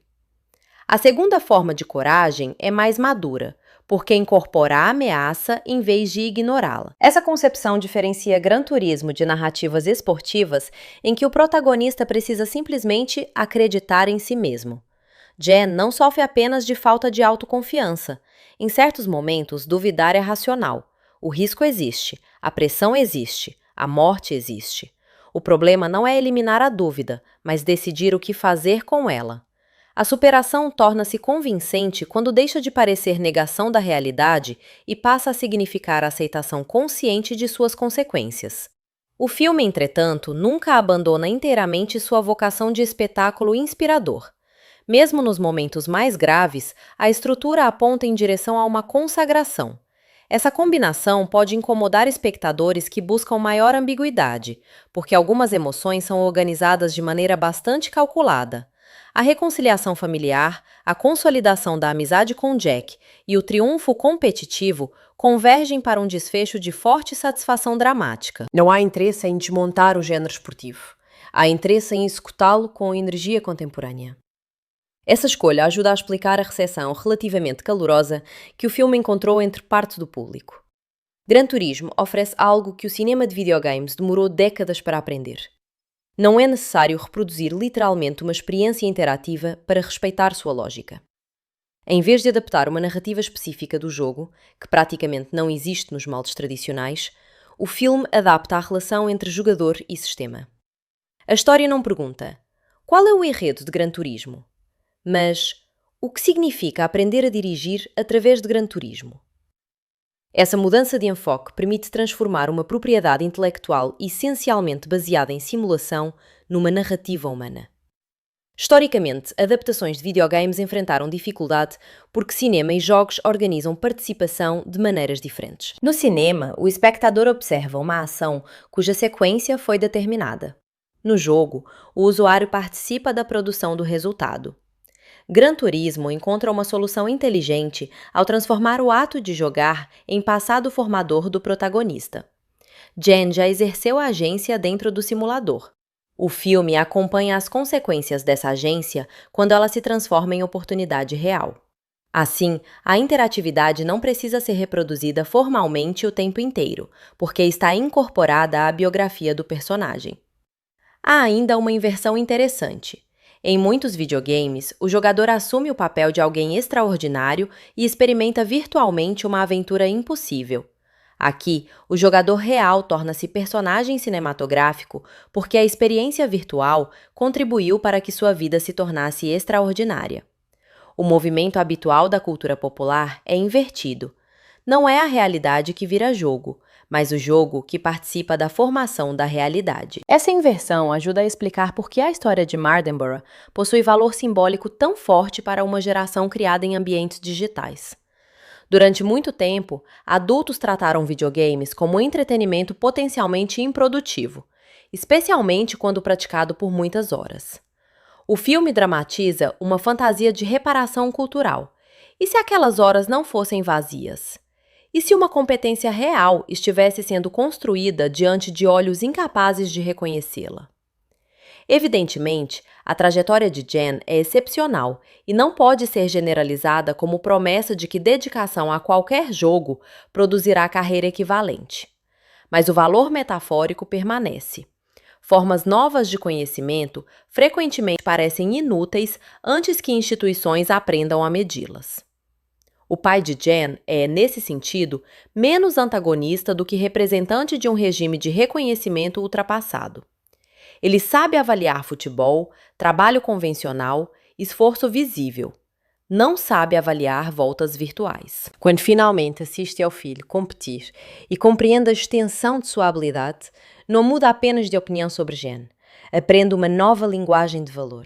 A segunda forma de coragem é mais madura, porque incorpora a ameaça em vez de ignorá-la. Essa concepção diferencia Gran Turismo de narrativas esportivas em que o protagonista precisa simplesmente acreditar em si mesmo. Jen não sofre apenas de falta de autoconfiança. Em certos momentos, duvidar é racional. O risco existe, a pressão existe, a morte existe. O problema não é eliminar a dúvida, mas decidir o que fazer com ela. A superação torna-se convincente quando deixa de parecer negação da realidade e passa a significar a aceitação consciente de suas consequências. O filme, entretanto, nunca abandona inteiramente sua vocação de espetáculo inspirador. Mesmo nos momentos mais graves, a estrutura aponta em direção a uma consagração. Essa combinação pode incomodar espectadores que buscam maior ambiguidade, porque algumas emoções são organizadas de maneira bastante calculada. A reconciliação familiar, a consolidação da amizade com Jack e o triunfo competitivo convergem para um desfecho de forte satisfação dramática. Não há interesse em desmontar o género esportivo. Há interesse em executá-lo com energia contemporânea. Essa escolha ajuda a explicar a recepção relativamente calorosa que o filme encontrou entre parte do público. Gran Turismo oferece algo que o cinema de videogames demorou décadas para aprender. Não é necessário reproduzir literalmente uma experiência interativa para respeitar sua lógica. Em vez de adaptar uma narrativa específica do jogo, que praticamente não existe nos moldes tradicionais, o filme adapta a relação entre jogador e sistema. A história não pergunta: qual é o enredo de Gran Turismo? Mas o que significa aprender a dirigir através de Gran Turismo? Essa mudança de enfoque permite transformar uma propriedade intelectual essencialmente baseada em simulação numa narrativa humana. Historicamente, adaptações de videogames enfrentaram dificuldade porque cinema e jogos organizam participação de maneiras diferentes. No cinema, o espectador observa uma ação cuja sequência foi determinada. No jogo, o usuário participa da produção do resultado. Gran Turismo encontra uma solução inteligente ao transformar o ato de jogar em passado formador do protagonista. Jen já exerceu a agência dentro do simulador. O filme acompanha as consequências dessa agência quando ela se transforma em oportunidade real. Assim, a interatividade não precisa ser reproduzida formalmente o tempo inteiro, porque está incorporada à biografia do personagem. Há ainda uma inversão interessante. Em muitos videogames, o jogador assume o papel de alguém extraordinário e experimenta virtualmente uma aventura impossível. Aqui, o jogador real torna-se personagem cinematográfico porque a experiência virtual contribuiu para que sua vida se tornasse extraordinária. O movimento habitual da cultura popular é invertido. Não é a realidade que vira jogo, mas o jogo que participa da formação da realidade. Essa inversão ajuda a explicar por que a história de Mardenborough possui valor simbólico tão forte para uma geração criada em ambientes digitais. Durante muito tempo, adultos trataram videogames como um entretenimento potencialmente improdutivo, especialmente quando praticado por muitas horas. O filme dramatiza uma fantasia de reparação cultural. E se aquelas horas não fossem vazias? E se uma competência real estivesse sendo construída diante de olhos incapazes de reconhecê-la? Evidentemente, a trajetória de Jen é excepcional e não pode ser generalizada como promessa de que dedicação a qualquer jogo produzirá carreira equivalente. Mas o valor metafórico permanece. Formas novas de conhecimento frequentemente parecem inúteis antes que instituições aprendam a medi-las. O pai de Jen é, nesse sentido, menos antagonista do que representante de um regime de reconhecimento ultrapassado. Ele sabe avaliar futebol, trabalho convencional, esforço visível. Não sabe avaliar voltas virtuais. Quando finalmente assiste ao filho competir e compreende a extensão de sua habilidade, não muda apenas de opinião sobre Jen, aprende uma nova linguagem de valor.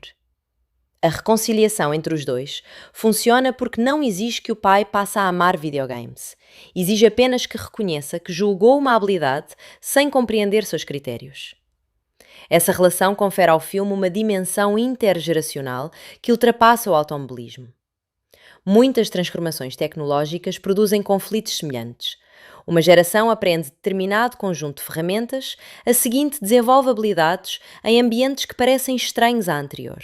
A reconciliação entre os dois funciona porque não exige que o pai passe a amar videogames. Exige apenas que reconheça que julgou uma habilidade sem compreender seus critérios. Essa relação confere ao filme uma dimensão intergeracional que ultrapassa o automobilismo. Muitas transformações tecnológicas produzem conflitos semelhantes. Uma geração aprende determinado conjunto de ferramentas, a seguinte desenvolve habilidades em ambientes que parecem estranhos à anterior.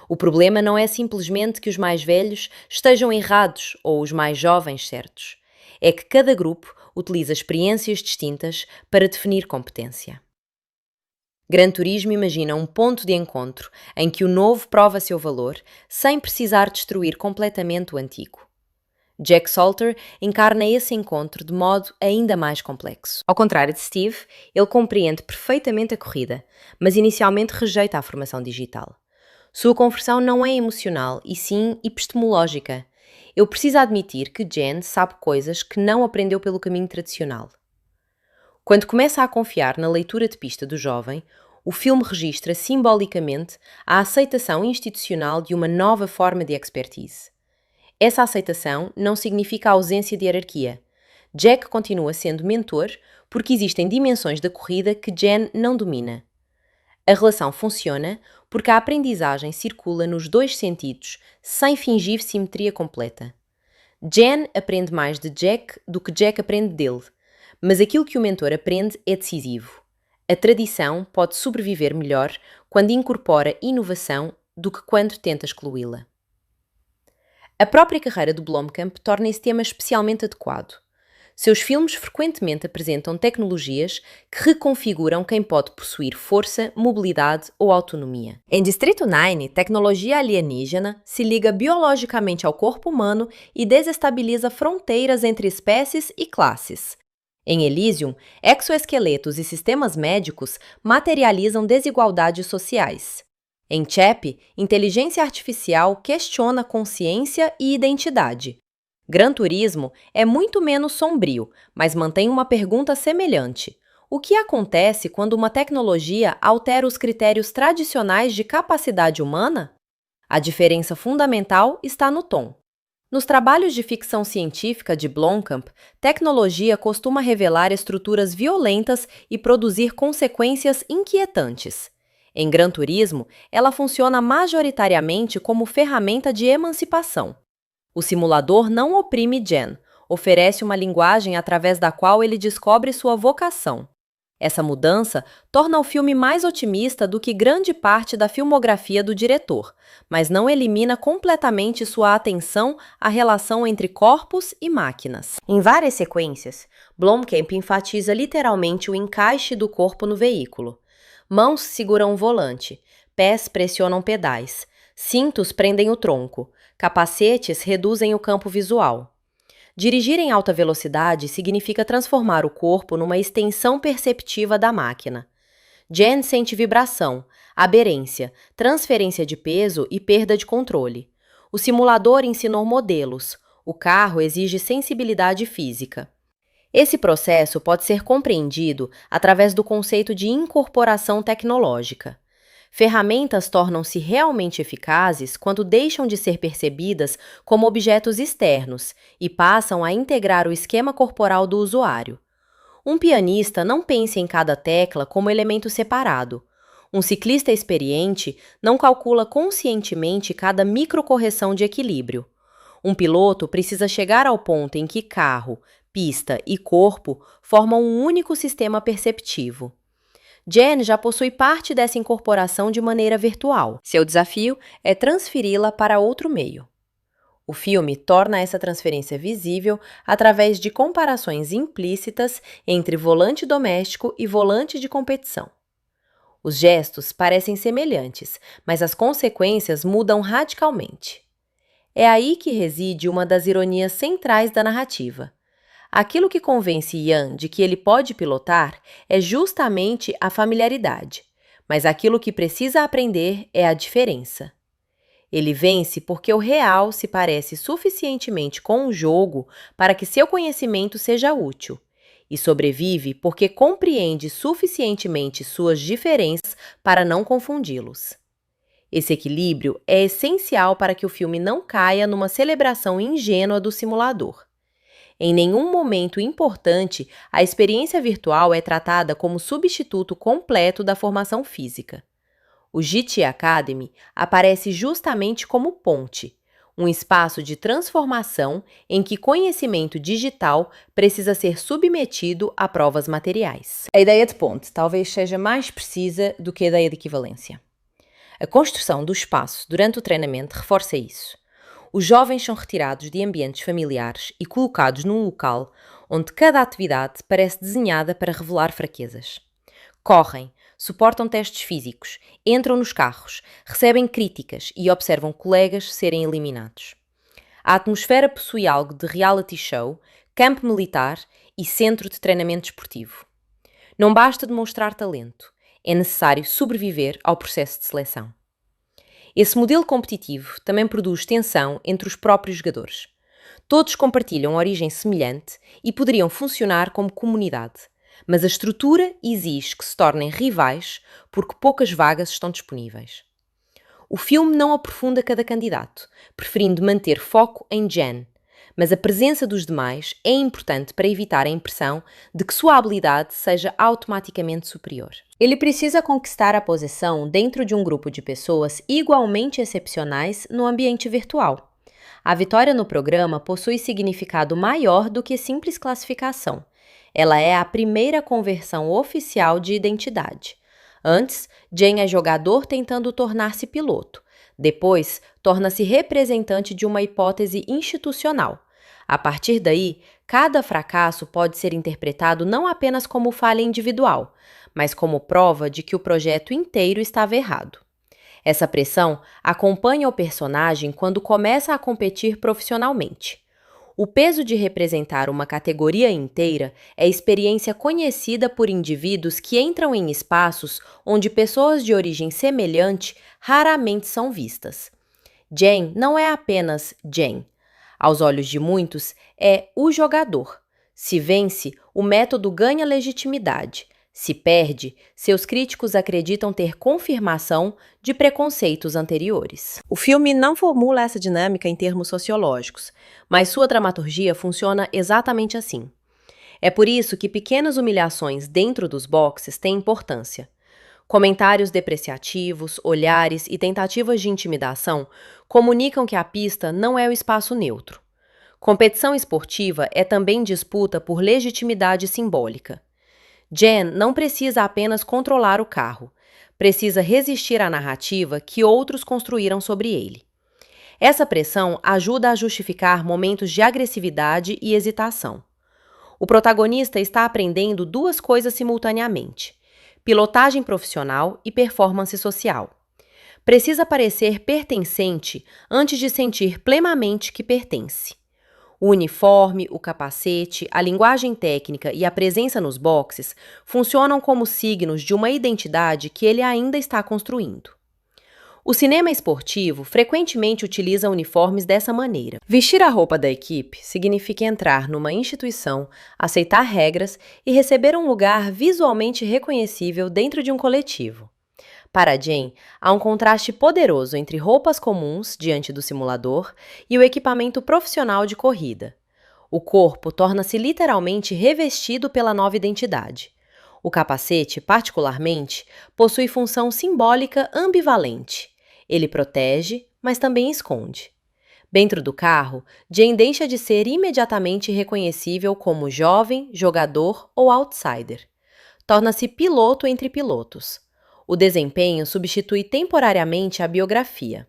O problema não é simplesmente que os mais velhos estejam errados ou os mais jovens certos. É que cada grupo utiliza experiências distintas para definir competência. Gran Turismo imagina um ponto de encontro em que o novo prova seu valor sem precisar destruir completamente o antigo. Jack Salter encarna esse encontro de modo ainda mais complexo. Ao contrário de Steve, ele compreende perfeitamente a corrida, mas inicialmente rejeita a formação digital. Sua conversão não é emocional, e sim epistemológica. Ele precisa admitir que Jen sabe coisas que não aprendeu pelo caminho tradicional. Quando começa a confiar na leitura de pista do jovem, o filme registra simbolicamente a aceitação institucional de uma nova forma de expertise. Essa aceitação não significa a ausência de hierarquia. Jack continua sendo mentor porque existem dimensões da corrida que Jen não domina. A relação funciona porque a aprendizagem circula nos dois sentidos, sem fingir simetria completa. Jen aprende mais de Jack do que Jack aprende dele, mas aquilo que o mentor aprende é decisivo. A tradição pode sobreviver melhor quando incorpora inovação do que quando tenta excluí-la. A própria carreira do Blomkamp torna esse tema especialmente adequado. Seus filmes frequentemente apresentam tecnologias que reconfiguram quem pode possuir força, mobilidade ou autonomia. Em Distrito 9, tecnologia alienígena se liga biologicamente ao corpo humano e desestabiliza fronteiras entre espécies e classes. Em Elysium, exoesqueletos e sistemas médicos materializam desigualdades sociais. Em Chappie, inteligência artificial questiona consciência e identidade. Gran Turismo é muito menos sombrio, mas mantém uma pergunta semelhante. O que acontece quando uma tecnologia altera os critérios tradicionais de capacidade humana? A diferença fundamental está no tom. Nos trabalhos de ficção científica de Blomkamp, tecnologia costuma revelar estruturas violentas e produzir consequências inquietantes. Em Gran Turismo, ela funciona majoritariamente como ferramenta de emancipação. O simulador não oprime Jen, oferece uma linguagem através da qual ele descobre sua vocação. Essa mudança torna o filme mais otimista do que grande parte da filmografia do diretor, mas não elimina completamente sua atenção à relação entre corpos e máquinas. Em várias sequências, Blomkamp enfatiza literalmente o encaixe do corpo no veículo. Mãos seguram o volante, pés pressionam pedais, cintos prendem o tronco, capacetes reduzem o campo visual. Dirigir em alta velocidade significa transformar o corpo numa extensão perceptiva da máquina. Jen sente vibração, aberência, transferência de peso e perda de controle. O simulador ensinou modelos, o carro exige sensibilidade física. Esse processo pode ser compreendido através do conceito de incorporação tecnológica. Ferramentas tornam-se realmente eficazes quando deixam de ser percebidas como objetos externos e passam a integrar o esquema corporal do usuário. Um pianista não pensa em cada tecla como elemento separado. Um ciclista experiente não calcula conscientemente cada microcorreção de equilíbrio. Um piloto precisa chegar ao ponto em que carro, pista e corpo formam um único sistema perceptivo. Jen já possui parte dessa incorporação de maneira virtual. Seu desafio é transferi-la para outro meio. O filme torna essa transferência visível através de comparações implícitas entre volante doméstico e volante de competição. Os gestos parecem semelhantes, mas as consequências mudam radicalmente. É aí que reside uma das ironias centrais da narrativa. Aquilo que convence Ian de que ele pode pilotar é justamente a familiaridade, mas aquilo que precisa aprender é a diferença. Ele vence porque o real se parece suficientemente com o jogo para que seu conhecimento seja útil, e sobrevive porque compreende suficientemente suas diferenças para não confundi-los. Esse equilíbrio é essencial para que o filme não caia numa celebração ingênua do simulador. Em nenhum momento importante, a experiência virtual é tratada como substituto completo da formação física. O GT Academy aparece justamente como ponte, um espaço de transformação em que conhecimento digital precisa ser submetido a provas materiais. A ideia de ponte talvez seja mais precisa do que a ideia de equivalência. A construção do espaço durante o treinamento reforça isso. Os jovens são retirados de ambientes familiares e colocados num local onde cada atividade parece desenhada para revelar fraquezas. Correm, suportam testes físicos, entram nos carros, recebem críticas e observam colegas serem eliminados. A atmosfera possui algo de reality show, campo militar e centro de treinamento desportivo. Não basta demonstrar talento, é necessário sobreviver ao processo de seleção. Esse modelo competitivo também produz tensão entre os próprios jogadores. Todos compartilham origem semelhante e poderiam funcionar como comunidade, mas a estrutura exige que se tornem rivais porque poucas vagas estão disponíveis. O filme não aprofunda cada candidato, preferindo manter foco em Jen, mas a presença dos demais é importante para evitar a impressão de que sua habilidade seja automaticamente superior. Ele precisa conquistar a posição dentro de um grupo de pessoas igualmente excepcionais no ambiente virtual. A vitória no programa possui significado maior do que simples classificação. Ela é a primeira conversão oficial de identidade. Antes, Jen é jogador tentando tornar-se piloto. Depois, torna-se representante de uma hipótese institucional. A partir daí, cada fracasso pode ser interpretado não apenas como falha individual, mas como prova de que o projeto inteiro estava errado. Essa pressão acompanha o personagem quando começa a competir profissionalmente. O peso de representar uma categoria inteira é experiência conhecida por indivíduos que entram em espaços onde pessoas de origem semelhante raramente são vistas. Jen não é apenas Jen. Aos olhos de muitos, é o jogador. Se vence, o método ganha legitimidade. Se perde, seus críticos acreditam ter confirmação de preconceitos anteriores. O filme não formula essa dinâmica em termos sociológicos, mas sua dramaturgia funciona exatamente assim. É por isso que pequenas humilhações dentro dos boxes têm importância. Comentários depreciativos, olhares e tentativas de intimidação comunicam que a pista não é o espaço neutro. Competição esportiva é também disputa por legitimidade simbólica. Jen não precisa apenas controlar o carro, precisa resistir à narrativa que outros construíram sobre ele. Essa pressão ajuda a justificar momentos de agressividade e hesitação. O protagonista está aprendendo duas coisas simultaneamente: pilotagem profissional e performance social. Precisa parecer pertencente antes de sentir plenamente que pertence. O uniforme, o capacete, a linguagem técnica e a presença nos boxes funcionam como signos de uma identidade que ele ainda está construindo. O cinema esportivo frequentemente utiliza uniformes dessa maneira. Vestir a roupa da equipe significa entrar numa instituição, aceitar regras e receber um lugar visualmente reconhecível dentro de um coletivo. Para Jen, há um contraste poderoso entre roupas comuns diante do simulador e o equipamento profissional de corrida. O corpo torna-se literalmente revestido pela nova identidade. O capacete, particularmente, possui função simbólica ambivalente. Ele protege, mas também esconde. Dentro do carro, Jen deixa de ser imediatamente reconhecível como jovem, jogador ou outsider. Torna-se piloto entre pilotos. O desempenho substitui temporariamente a biografia.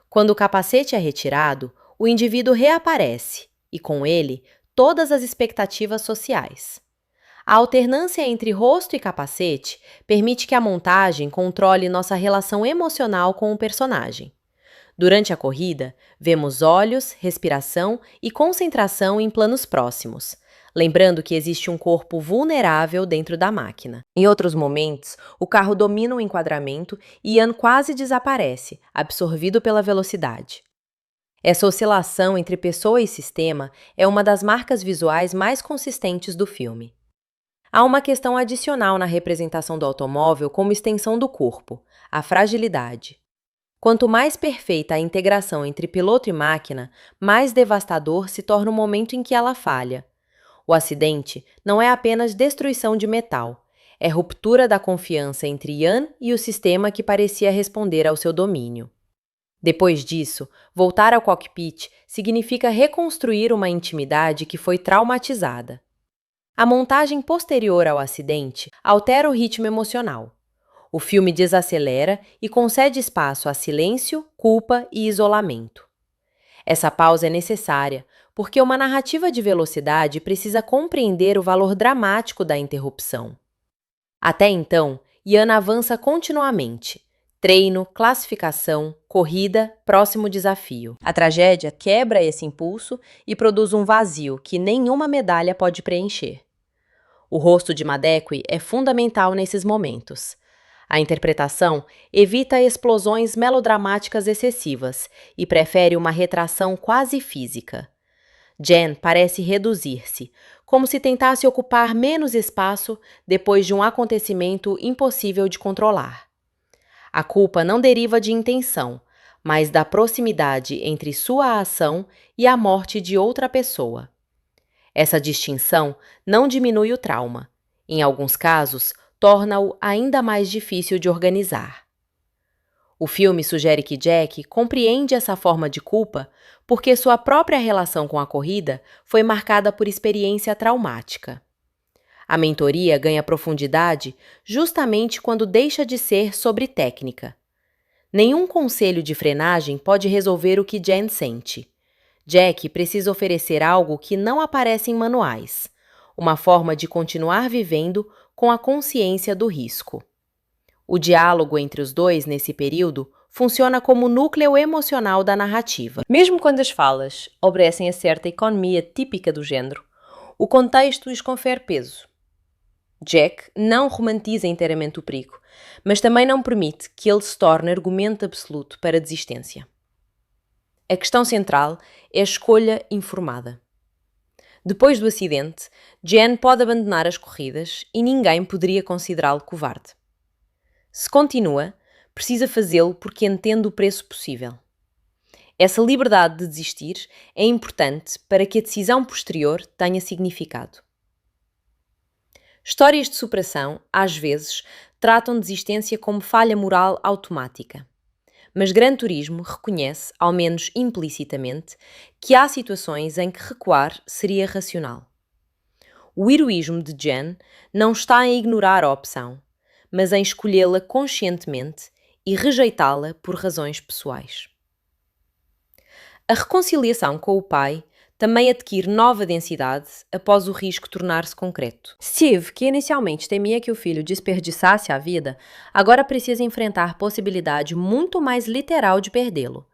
Quando o capacete é retirado, o indivíduo reaparece, e com ele, todas as expectativas sociais. A alternância entre rosto e capacete permite que a montagem controle nossa relação emocional com o personagem. Durante a corrida, vemos olhos, respiração e concentração em planos próximos, lembrando que existe um corpo vulnerável dentro da máquina. Em outros momentos, o carro domina o enquadramento e Ian quase desaparece, absorvido pela velocidade. Essa oscilação entre pessoa e sistema é uma das marcas visuais mais consistentes do filme. Há uma questão adicional na representação do automóvel como extensão do corpo: a fragilidade. Quanto mais perfeita a integração entre piloto e máquina, mais devastador se torna o momento em que ela falha. O acidente não é apenas destruição de metal, é ruptura da confiança entre Ian e o sistema que parecia responder ao seu domínio. Depois disso, voltar ao cockpit significa reconstruir uma intimidade que foi traumatizada. A montagem posterior ao acidente altera o ritmo emocional. O filme desacelera e concede espaço a silêncio, culpa e isolamento. Essa pausa é necessária, porque uma narrativa de velocidade precisa compreender o valor dramático da interrupção. Até então, Ian avança continuamente. Treino, classificação, corrida, próximo desafio. A tragédia quebra esse impulso e produz um vazio que nenhuma medalha pode preencher. O rosto de Madekwe é fundamental nesses momentos. A interpretação evita explosões melodramáticas excessivas e prefere uma retração quase física. Jen parece reduzir-se, como se tentasse ocupar menos espaço depois de um acontecimento impossível de controlar. A culpa não deriva de intenção, mas da proximidade entre sua ação e a morte de outra pessoa. Essa distinção não diminui o trauma. Em alguns casos, torna-o ainda mais difícil de organizar. O filme sugere que Jack compreende essa forma de culpa porque sua própria relação com a corrida foi marcada por experiência traumática. A mentoria ganha profundidade justamente quando deixa de ser sobre técnica. Nenhum conselho de frenagem pode resolver o que Jen sente. Jack precisa oferecer algo que não aparece em manuais, uma forma de continuar vivendo com a consciência do risco. O diálogo entre os dois nesse período funciona como núcleo emocional da narrativa. Mesmo quando as falas obedecem a certa economia típica do género, o contexto lhes confere peso. Jack não romantiza inteiramente o perigo, mas também não permite que ele se torne argumento absoluto para a desistência. A questão central é a escolha informada. Depois do acidente, Jen pode abandonar as corridas e ninguém poderia considerá-lo covarde. Se continua, precisa fazê-lo porque entende o preço possível. Essa liberdade de desistir é importante para que a decisão posterior tenha significado. Histórias de superação, às vezes, tratam desistência como falha moral automática. Mas Gran Turismo reconhece, ao menos implicitamente, que há situações em que recuar seria racional. O heroísmo de Jen não está em ignorar a opção, mas em escolhê-la conscientemente e rejeitá-la por razões pessoais. A reconciliação com o pai também adquire nova densidade após o risco tornar-se concreto. Steve, que inicialmente temia que o filho desperdiçasse a vida, agora precisa enfrentar possibilidade muito mais literal de perdê-lo.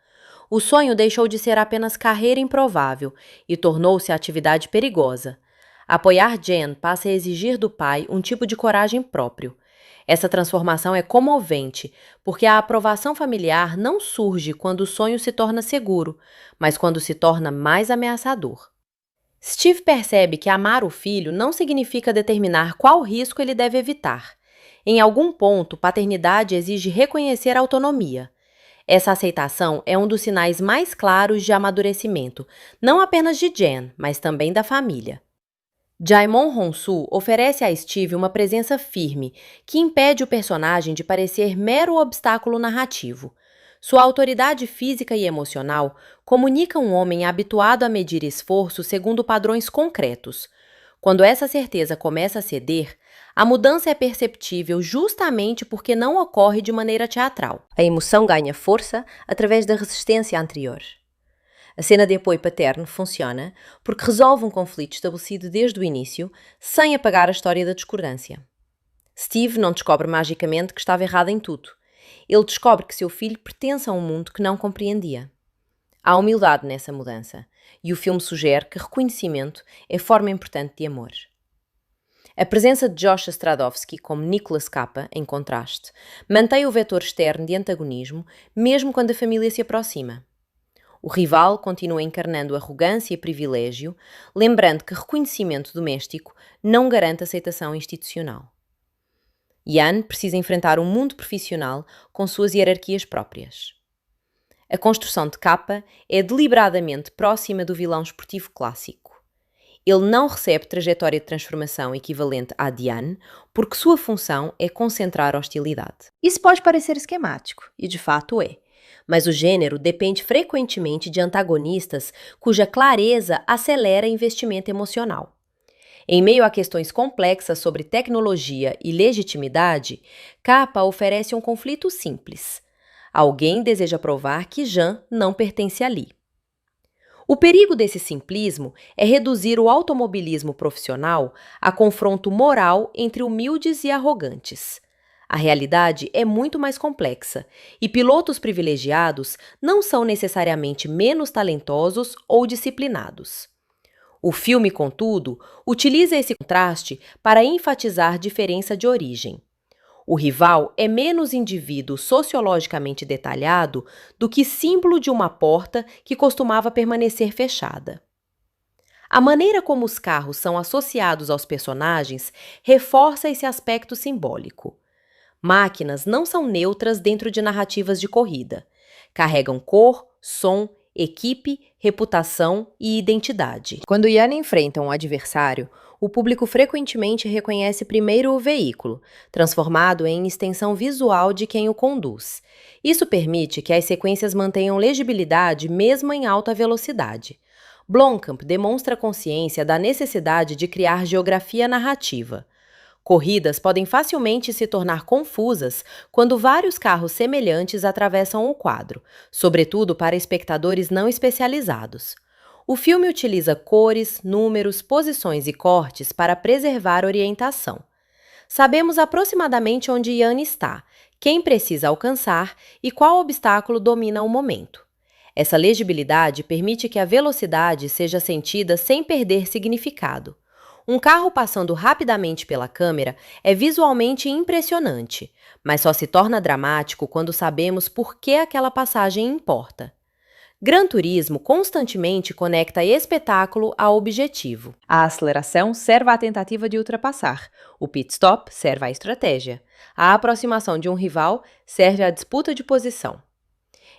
O sonho deixou de ser apenas carreira improvável e tornou-se atividade perigosa. Apoiar Jen passa a exigir do pai um tipo de coragem próprio. Essa transformação é comovente, porque a aprovação familiar não surge quando o sonho se torna seguro, mas quando se torna mais ameaçador. Steve percebe que amar o filho não significa determinar qual risco ele deve evitar. Em algum ponto, paternidade exige reconhecer a autonomia. Essa aceitação é um dos sinais mais claros de amadurecimento, não apenas de Jen, mas também da família. Jaimon Honsoo oferece a Steve uma presença firme, que impede o personagem de parecer mero obstáculo narrativo. Sua autoridade física e emocional comunica um homem habituado a medir esforço segundo padrões concretos. Quando essa certeza começa a ceder, a mudança é perceptível justamente porque não ocorre de maneira teatral. A emoção ganha força através da resistência anterior. A cena de apoio paterno funciona porque resolve um conflito estabelecido desde o início, sem apagar a história da discordância. Steve não descobre magicamente que estava errado em tudo. Ele descobre que seu filho pertence a um mundo que não compreendia. Há humildade nessa mudança, e o filme sugere que reconhecimento é forma importante de amor. A presença de Josh Stradovski como Nicholas Capa, em contraste, mantém o vetor externo de antagonismo mesmo quando a família se aproxima. O rival continua encarnando arrogância e privilégio, lembrando que reconhecimento doméstico não garante aceitação institucional. Yan precisa enfrentar um mundo profissional com suas hierarquias próprias. A construção de Capa é deliberadamente próxima do vilão esportivo clássico. Ele não recebe trajetória de transformação equivalente à de Yan, porque sua função é concentrar a hostilidade. Isso pode parecer esquemático, e de fato é. Mas o gênero depende frequentemente de antagonistas cuja clareza acelera investimento emocional. Em meio a questões complexas sobre tecnologia e legitimidade, Capa oferece um conflito simples. Alguém deseja provar que Jean não pertence ali. O perigo desse simplismo é reduzir o automobilismo profissional a confronto moral entre humildes e arrogantes. A realidade é muito mais complexa, e pilotos privilegiados não são necessariamente menos talentosos ou disciplinados. O filme, contudo, utiliza esse contraste para enfatizar diferença de origem. O rival é menos indivíduo sociologicamente detalhado do que símbolo de uma porta que costumava permanecer fechada. A maneira como os carros são associados aos personagens reforça esse aspecto simbólico. Máquinas não são neutras dentro de narrativas de corrida. Carregam cor, som, equipe, reputação e identidade. Quando Yan enfrenta um adversário, o público frequentemente reconhece primeiro o veículo, transformado em extensão visual de quem o conduz. Isso permite que as sequências mantenham legibilidade mesmo em alta velocidade. Blomkamp demonstra consciência da necessidade de criar geografia narrativa. Corridas podem facilmente se tornar confusas quando vários carros semelhantes atravessam o quadro, sobretudo para espectadores não especializados. O filme utiliza cores, números, posições e cortes para preservar orientação. Sabemos aproximadamente onde Yan está, quem precisa alcançar e qual obstáculo domina o momento. Essa legibilidade permite que a velocidade seja sentida sem perder significado. Um carro passando rapidamente pela câmera é visualmente impressionante, mas só se torna dramático quando sabemos por que aquela passagem importa. Gran Turismo constantemente conecta espetáculo ao objetivo. A aceleração serve à tentativa de ultrapassar, o pit stop serve à estratégia, a aproximação de um rival serve à disputa de posição.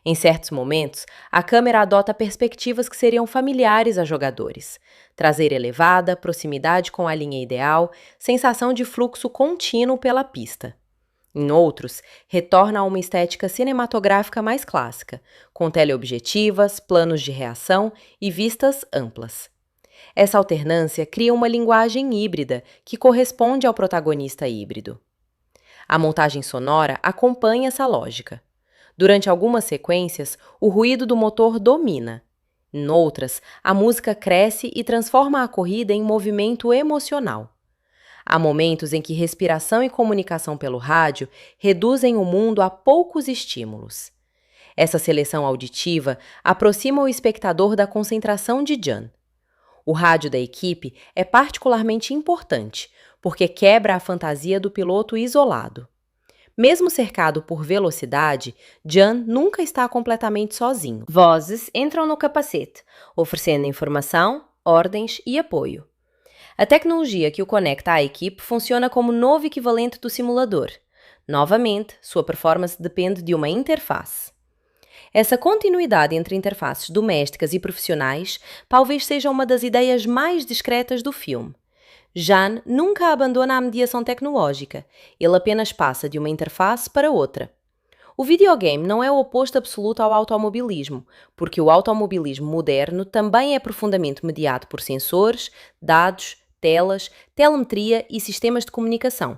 Em certos momentos, a câmera adota perspectivas que seriam familiares a jogadores. Traseira elevada, proximidade com a linha ideal, sensação de fluxo contínuo pela pista. Em outros, retorna a uma estética cinematográfica mais clássica, com teleobjetivas, planos de reação e vistas amplas. Essa alternância cria uma linguagem híbrida que corresponde ao protagonista híbrido. A montagem sonora acompanha essa lógica. Durante algumas sequências, o ruído do motor domina. Em outras, a música cresce e transforma a corrida em movimento emocional. Há momentos em que respiração e comunicação pelo rádio reduzem o mundo a poucos estímulos. Essa seleção auditiva aproxima o espectador da concentração de Jan. O rádio da equipe é particularmente importante, porque quebra a fantasia do piloto isolado. Mesmo cercado por velocidade, Jan nunca está completamente sozinho. Vozes entram no capacete, oferecendo informação, ordens e apoio. A tecnologia que o conecta à equipe funciona como novo equivalente do simulador. Novamente, sua performance depende de uma interface. Essa continuidade entre interfaces domésticas e profissionais talvez seja uma das ideias mais discretas do filme. Jan nunca abandona a mediação tecnológica, ele apenas passa de uma interface para outra. O videogame não é o oposto absoluto ao automobilismo, porque o automobilismo moderno também é profundamente mediado por sensores, dados, telas, telemetria e sistemas de comunicação.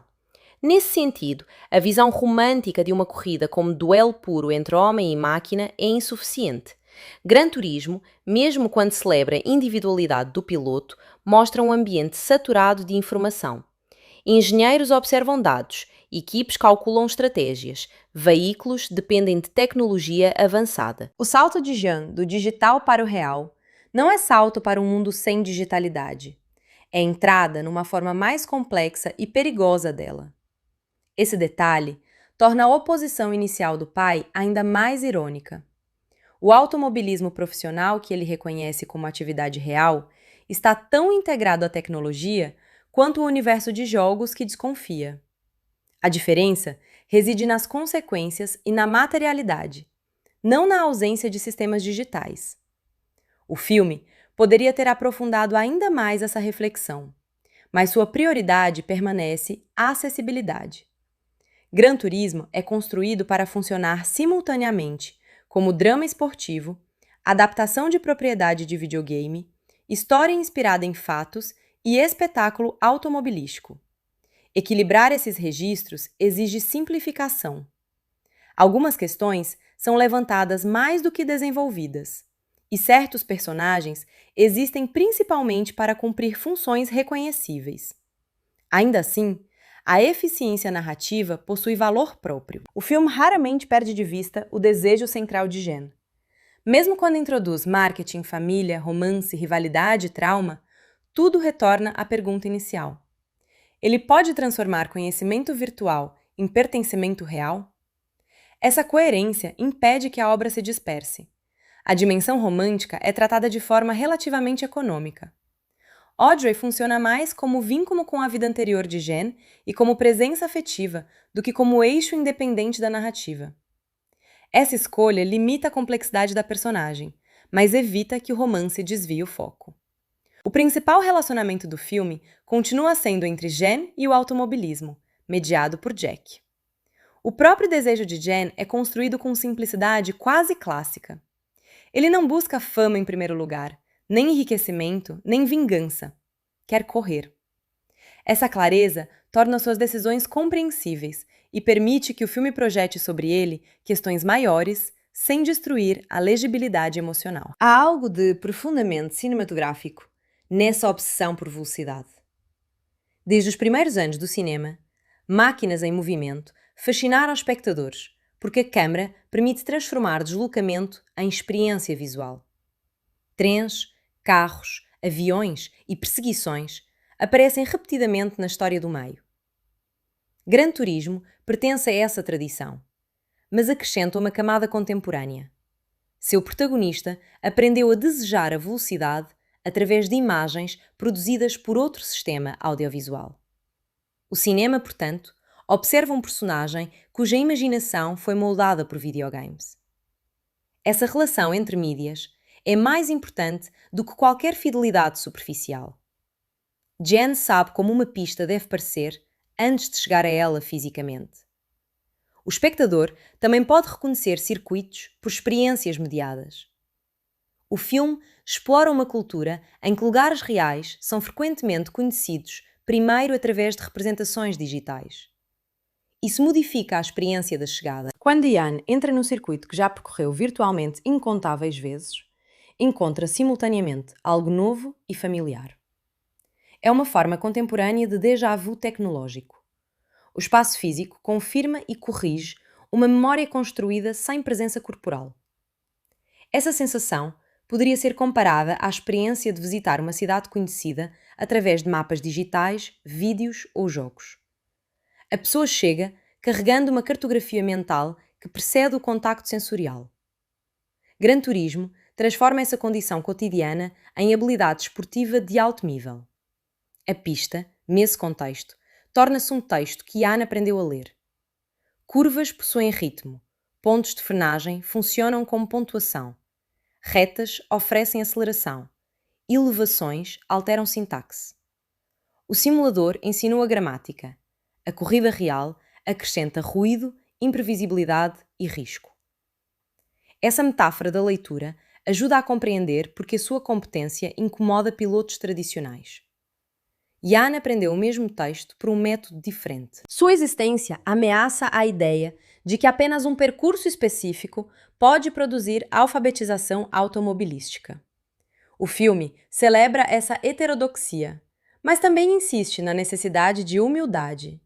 Nesse sentido, a visão romântica de uma corrida como duelo puro entre homem e máquina é insuficiente. Gran Turismo, mesmo quando celebra a individualidade do piloto, mostra um ambiente saturado de informação. Engenheiros observam dados, equipes calculam estratégias, veículos dependem de tecnologia avançada. O salto de Jan do digital para o real não é salto para um mundo sem digitalidade. É entrada numa forma mais complexa e perigosa dela. Esse detalhe torna a oposição inicial do pai ainda mais irônica. O automobilismo profissional que ele reconhece como atividade real está tão integrado à tecnologia quanto o universo de jogos que desconfia. A diferença reside nas consequências e na materialidade, não na ausência de sistemas digitais. O filme poderia ter aprofundado ainda mais essa reflexão, mas sua prioridade permanece a acessibilidade. Gran Turismo é construído para funcionar simultaneamente como drama esportivo, adaptação de propriedade de videogame, história inspirada em fatos e espetáculo automobilístico. Equilibrar esses registros exige simplificação. Algumas questões são levantadas mais do que desenvolvidas, e certos personagens existem principalmente para cumprir funções reconhecíveis. Ainda assim, a eficiência narrativa possui valor próprio. O filme raramente perde de vista o desejo central de Jan. Mesmo quando introduz marketing, família, romance, rivalidade e trauma, tudo retorna à pergunta inicial. Ele pode transformar conhecimento virtual em pertencimento real? Essa coerência impede que a obra se disperse. A dimensão romântica é tratada de forma relativamente econômica. Audrey funciona mais como vínculo com a vida anterior de Jan e como presença afetiva do que como eixo independente da narrativa. Essa escolha limita a complexidade da personagem, mas evita que o romance desvie o foco. O principal relacionamento do filme continua sendo entre Jan e o automobilismo, mediado por Jack. O próprio desejo de Jan é construído com simplicidade quase clássica. Ele não busca fama em primeiro lugar, nem enriquecimento, nem vingança. Quer correr. Essa clareza torna suas decisões compreensíveis e permite que o filme projete sobre ele questões maiores, sem destruir a legibilidade emocional. Há algo de profundamente cinematográfico nessa obsessão por velocidade. Desde os primeiros anos do cinema, máquinas em movimento fascinaram os espectadores, porque a câmara permite transformar deslocamento em experiência visual. Trens, carros, aviões e perseguições aparecem repetidamente na história do meio. Gran Turismo pertence a essa tradição, mas acrescenta uma camada contemporânea. Seu protagonista aprendeu a desejar a velocidade através de imagens produzidas por outro sistema audiovisual. O cinema, portanto, observa um personagem cuja imaginação foi moldada por videogames. Essa relação entre mídias é mais importante do que qualquer fidelidade superficial. Jan sabe como uma pista deve parecer antes de chegar a ela fisicamente. O espectador também pode reconhecer circuitos por experiências mediadas. O filme explora uma cultura em que lugares reais são frequentemente conhecidos primeiro através de representações digitais. Isso modifica a experiência da chegada. Quando Ian entra num circuito que já percorreu virtualmente incontáveis vezes, encontra simultaneamente algo novo e familiar. É uma forma contemporânea de déjà vu tecnológico. O espaço físico confirma e corrige uma memória construída sem presença corporal. Essa sensação poderia ser comparada à experiência de visitar uma cidade conhecida através de mapas digitais, vídeos ou jogos. A pessoa chega carregando uma cartografia mental que precede o contacto sensorial. Gran Turismo transforma essa condição cotidiana em habilidade esportiva de alto nível. A pista, nesse contexto, torna-se um texto que Ian aprendeu a ler. Curvas possuem ritmo, pontos de frenagem funcionam como pontuação, retas oferecem aceleração, elevações alteram sintaxe. O simulador ensinou a gramática. A corrida real acrescenta ruído, imprevisibilidade e risco. Essa metáfora da leitura ajuda a compreender porque a sua competência incomoda pilotos tradicionais. Ian aprendeu o mesmo texto por um método diferente. Sua existência ameaça a ideia de que apenas um percurso específico pode produzir alfabetização automobilística. O filme celebra essa heterodoxia, mas também insiste na necessidade de humildade.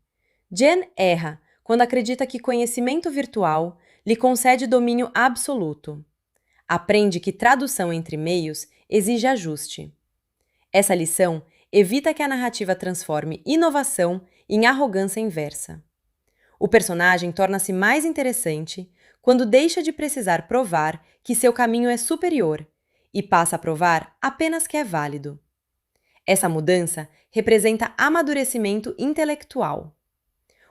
Jen erra quando acredita que conhecimento virtual lhe concede domínio absoluto. Aprende que tradução entre meios exige ajuste. Essa lição evita que a narrativa transforme inovação em arrogância inversa. O personagem torna-se mais interessante quando deixa de precisar provar que seu caminho é superior e passa a provar apenas que é válido. Essa mudança representa amadurecimento intelectual.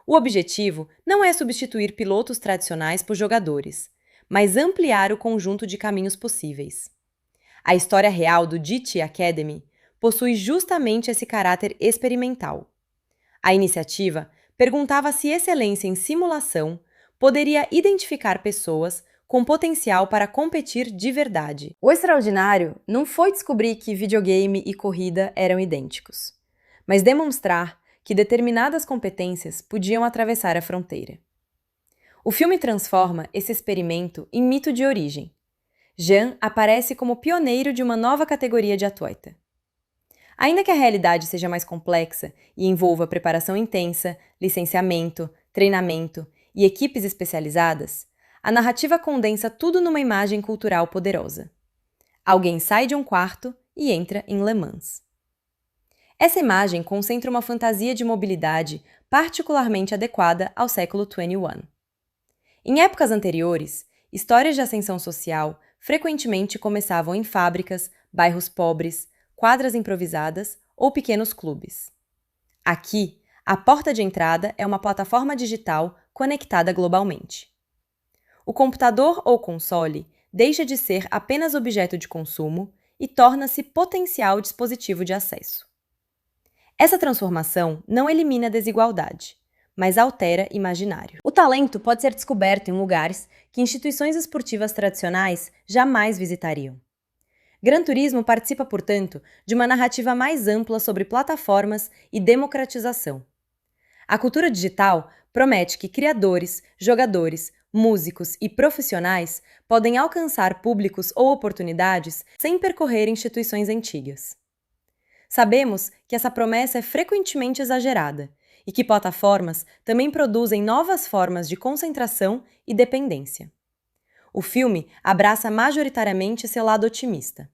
O objetivo não é substituir pilotos tradicionais por jogadores, mas ampliar o conjunto de caminhos possíveis. A história real do GT Academy possui justamente esse caráter experimental. A iniciativa perguntava se excelência em simulação poderia identificar pessoas com potencial para competir de verdade. O extraordinário não foi descobrir que videogame e corrida eram idênticos, mas demonstrar que determinadas competências podiam atravessar a fronteira. O filme transforma esse experimento em mito de origem. Jean aparece como pioneiro de uma nova categoria de atleta. Ainda que a realidade seja mais complexa e envolva preparação intensa, licenciamento, treinamento e equipes especializadas, a narrativa condensa tudo numa imagem cultural poderosa. Alguém sai de um quarto e entra em Le Mans. Essa imagem concentra uma fantasia de mobilidade particularmente adequada ao século XXI. Em épocas anteriores, histórias de ascensão social frequentemente começavam em fábricas, bairros pobres, quadras improvisadas ou pequenos clubes. Aqui, a porta de entrada é uma plataforma digital conectada globalmente. O computador ou console deixa de ser apenas objeto de consumo e torna-se potencial dispositivo de acesso. Essa transformação não elimina a desigualdade, mas altera imaginário. O talento pode ser descoberto em lugares que instituições esportivas tradicionais jamais visitariam. Gran Turismo participa, portanto, de uma narrativa mais ampla sobre plataformas e democratização. A cultura digital promete que criadores, jogadores, músicos e profissionais podem alcançar públicos ou oportunidades sem percorrer instituições antigas. Sabemos que essa promessa é frequentemente exagerada e que plataformas também produzem novas formas de concentração e dependência. O filme abraça majoritariamente seu lado otimista.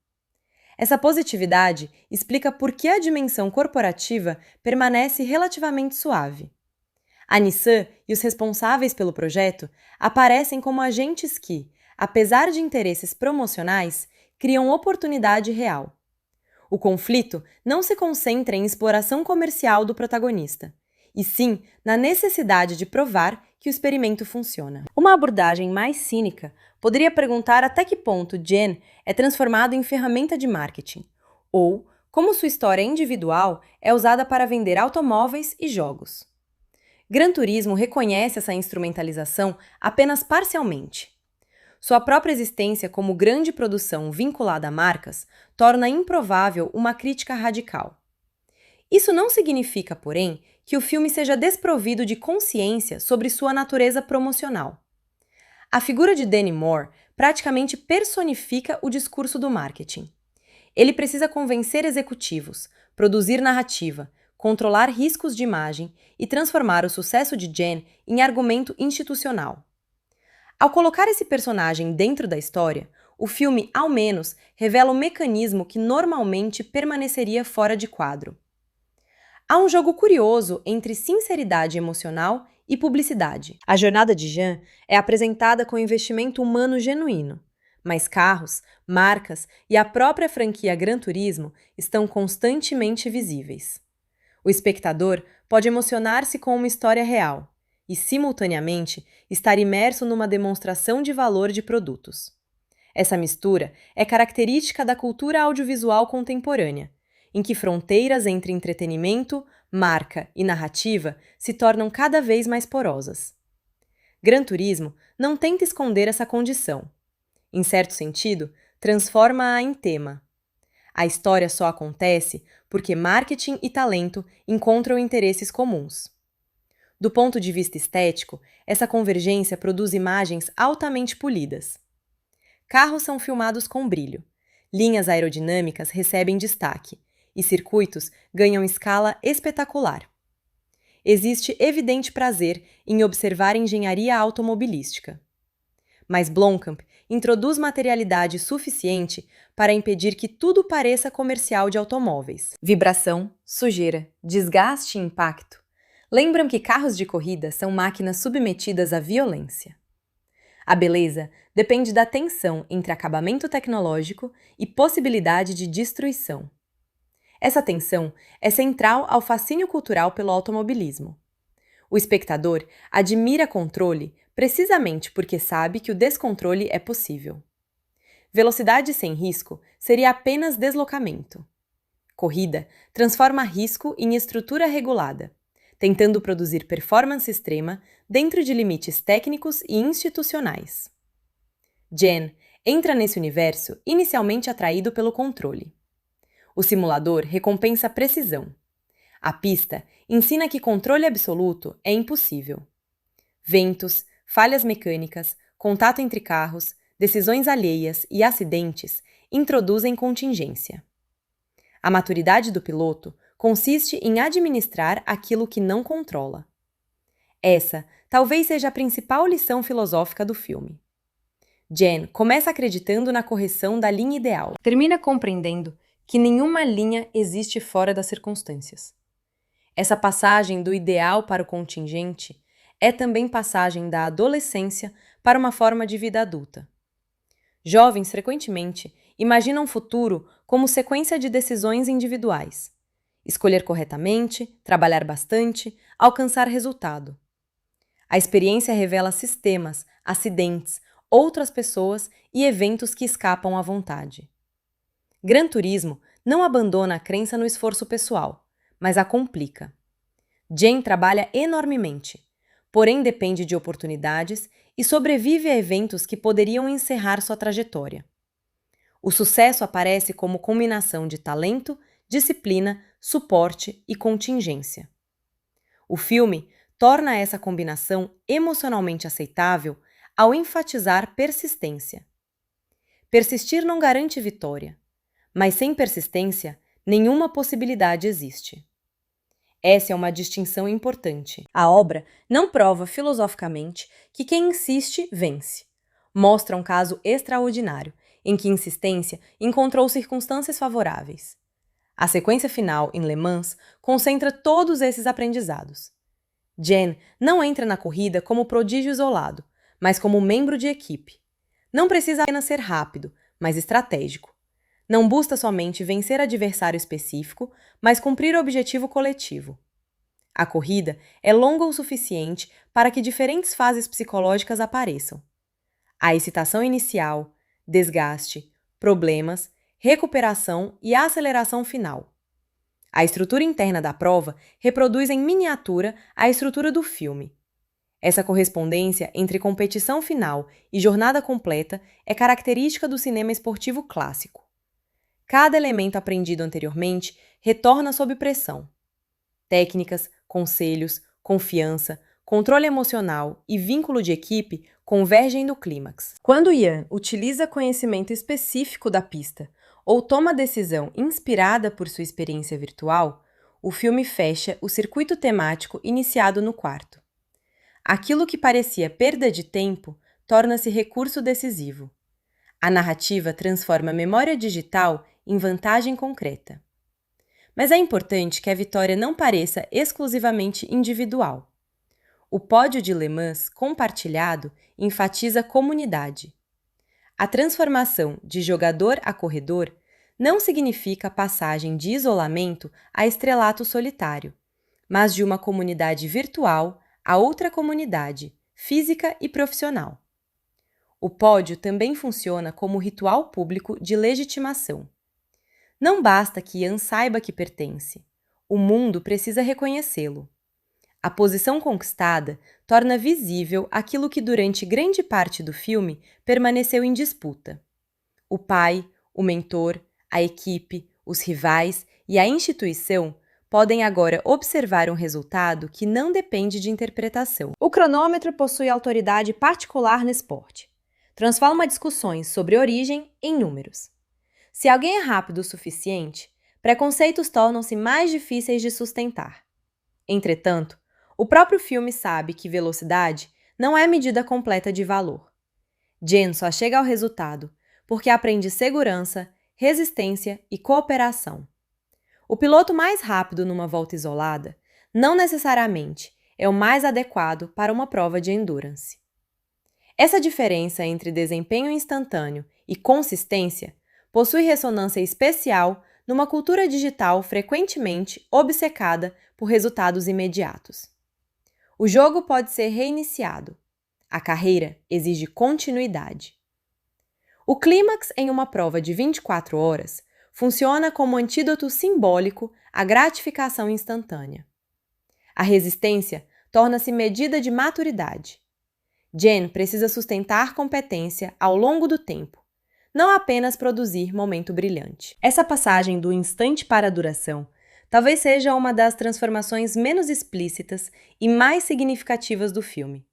Essa positividade explica por que a dimensão corporativa permanece relativamente suave. A Nissan e os responsáveis pelo projeto aparecem como agentes que, apesar de interesses promocionais, criam oportunidade real. O conflito não se concentra em exploração comercial do protagonista, e sim na necessidade de provar que o experimento funciona. Uma abordagem mais cínica poderia perguntar até que ponto Jen é transformado em ferramenta de marketing, ou como sua história individual é usada para vender automóveis e jogos. Gran Turismo reconhece essa instrumentalização apenas parcialmente. Sua própria existência como grande produção vinculada a marcas torna improvável uma crítica radical. Isso não significa, porém, que o filme seja desprovido de consciência sobre sua natureza promocional. A figura de Danny Moore praticamente personifica o discurso do marketing. Ele precisa convencer executivos, produzir narrativa, controlar riscos de imagem e transformar o sucesso de Jen em argumento institucional. Ao colocar esse personagem dentro da história, o filme, ao menos, revela o mecanismo que normalmente permaneceria fora de quadro. Há um jogo curioso entre sinceridade emocional e publicidade. A jornada de Jean é apresentada com investimento humano genuíno, mas carros, marcas e a própria franquia Gran Turismo estão constantemente visíveis. O espectador pode emocionar-se com uma história real e, simultaneamente, estar imerso numa demonstração de valor de produtos. Essa mistura é característica da cultura audiovisual contemporânea, em que fronteiras entre entretenimento, marca e narrativa se tornam cada vez mais porosas. Gran Turismo não tenta esconder essa condição. Em certo sentido, transforma-a em tema. A história só acontece porque marketing e talento encontram interesses comuns. Do ponto de vista estético, essa convergência produz imagens altamente polidas. Carros são filmados com brilho, linhas aerodinâmicas recebem destaque e circuitos ganham escala espetacular. Existe evidente prazer em observar engenharia automobilística. Mas Blomkamp introduz materialidade suficiente para impedir que tudo pareça comercial de automóveis. Vibração, sujeira, desgaste e impacto lembram que carros de corrida são máquinas submetidas à violência. A beleza depende da tensão entre acabamento tecnológico e possibilidade de destruição. Essa tensão é central ao fascínio cultural pelo automobilismo. O espectador admira controle precisamente porque sabe que o descontrole é possível. Velocidade sem risco seria apenas deslocamento. Corrida transforma risco em estrutura regulada, tentando produzir performance extrema dentro de limites técnicos e institucionais. Jen entra nesse universo inicialmente atraído pelo controle. O simulador recompensa a precisão. A pista ensina que controle absoluto é impossível. Ventos, falhas mecânicas, contato entre carros, decisões alheias e acidentes introduzem contingência. A maturidade do piloto consiste em administrar aquilo que não controla. Essa talvez seja a principal lição filosófica do filme. Jen começa acreditando na correção da linha ideal. Termina compreendendo que nenhuma linha existe fora das circunstâncias. Essa passagem do ideal para o contingente é também passagem da adolescência para uma forma de vida adulta. Jovens, frequentemente, imaginam o futuro como sequência de decisões individuais. Escolher corretamente, trabalhar bastante, alcançar resultado. A experiência revela sistemas, acidentes, outras pessoas e eventos que escapam à vontade. Gran Turismo não abandona a crença no esforço pessoal, mas a complica. Jen trabalha enormemente, porém depende de oportunidades e sobrevive a eventos que poderiam encerrar sua trajetória. O sucesso aparece como combinação de talento, disciplina, suporte e contingência. O filme torna essa combinação emocionalmente aceitável ao enfatizar persistência. Persistir não garante vitória, mas sem persistência, nenhuma possibilidade existe. Essa é uma distinção importante. A obra não prova filosoficamente que quem insiste vence. Mostra um caso extraordinário, em que insistência encontrou circunstâncias favoráveis. A sequência final, em Le Mans, concentra todos esses aprendizados. Jen não entra na corrida como prodígio isolado, mas como membro de equipe. Não precisa apenas ser rápido, mas estratégico. Não busca somente vencer adversário específico, mas cumprir o objetivo coletivo. A corrida é longa o suficiente para que diferentes fases psicológicas apareçam. A excitação inicial, desgaste, problemas, recuperação e a aceleração final. A estrutura interna da prova reproduz em miniatura a estrutura do filme. Essa correspondência entre competição final e jornada completa é característica do cinema esportivo clássico. Cada elemento aprendido anteriormente retorna sob pressão. Técnicas, conselhos, confiança, controle emocional e vínculo de equipe convergem no clímax. Quando Ian utiliza conhecimento específico da pista ou toma decisão inspirada por sua experiência virtual, o filme fecha o circuito temático iniciado no quarto. Aquilo que parecia perda de tempo torna-se recurso decisivo. A narrativa transforma a memória digital em vantagem concreta. Mas é importante que a vitória não pareça exclusivamente individual. O pódio de Le Mans compartilhado enfatiza a comunidade. A transformação de jogador a corredor não significa a passagem de isolamento a estrelato solitário, mas de uma comunidade virtual a outra comunidade, física e profissional. O pódio também funciona como ritual público de legitimação. Não basta que Ian saiba que pertence. O mundo precisa reconhecê-lo. A posição conquistada torna visível aquilo que durante grande parte do filme permaneceu em disputa. O pai, o mentor, a equipe, os rivais e a instituição podem agora observar um resultado que não depende de interpretação. O cronômetro possui autoridade particular no esporte. Transforma discussões sobre origem em números. Se alguém é rápido o suficiente, preconceitos tornam-se mais difíceis de sustentar. Entretanto, o próprio filme sabe que velocidade não é medida completa de valor. Jen só chega ao resultado porque aprende segurança, resistência e cooperação. O piloto mais rápido numa volta isolada não necessariamente é o mais adequado para uma prova de endurance. Essa diferença entre desempenho instantâneo e consistência possui ressonância especial numa cultura digital frequentemente obcecada por resultados imediatos. O jogo pode ser reiniciado. A carreira exige continuidade. O clímax em uma prova de 24 horas funciona como antídoto simbólico à gratificação instantânea. A resistência torna-se medida de maturidade. Jen precisa sustentar competência ao longo do tempo, não apenas produzir momento brilhante. Essa passagem do instante para a duração talvez seja uma das transformações menos explícitas e mais significativas do filme.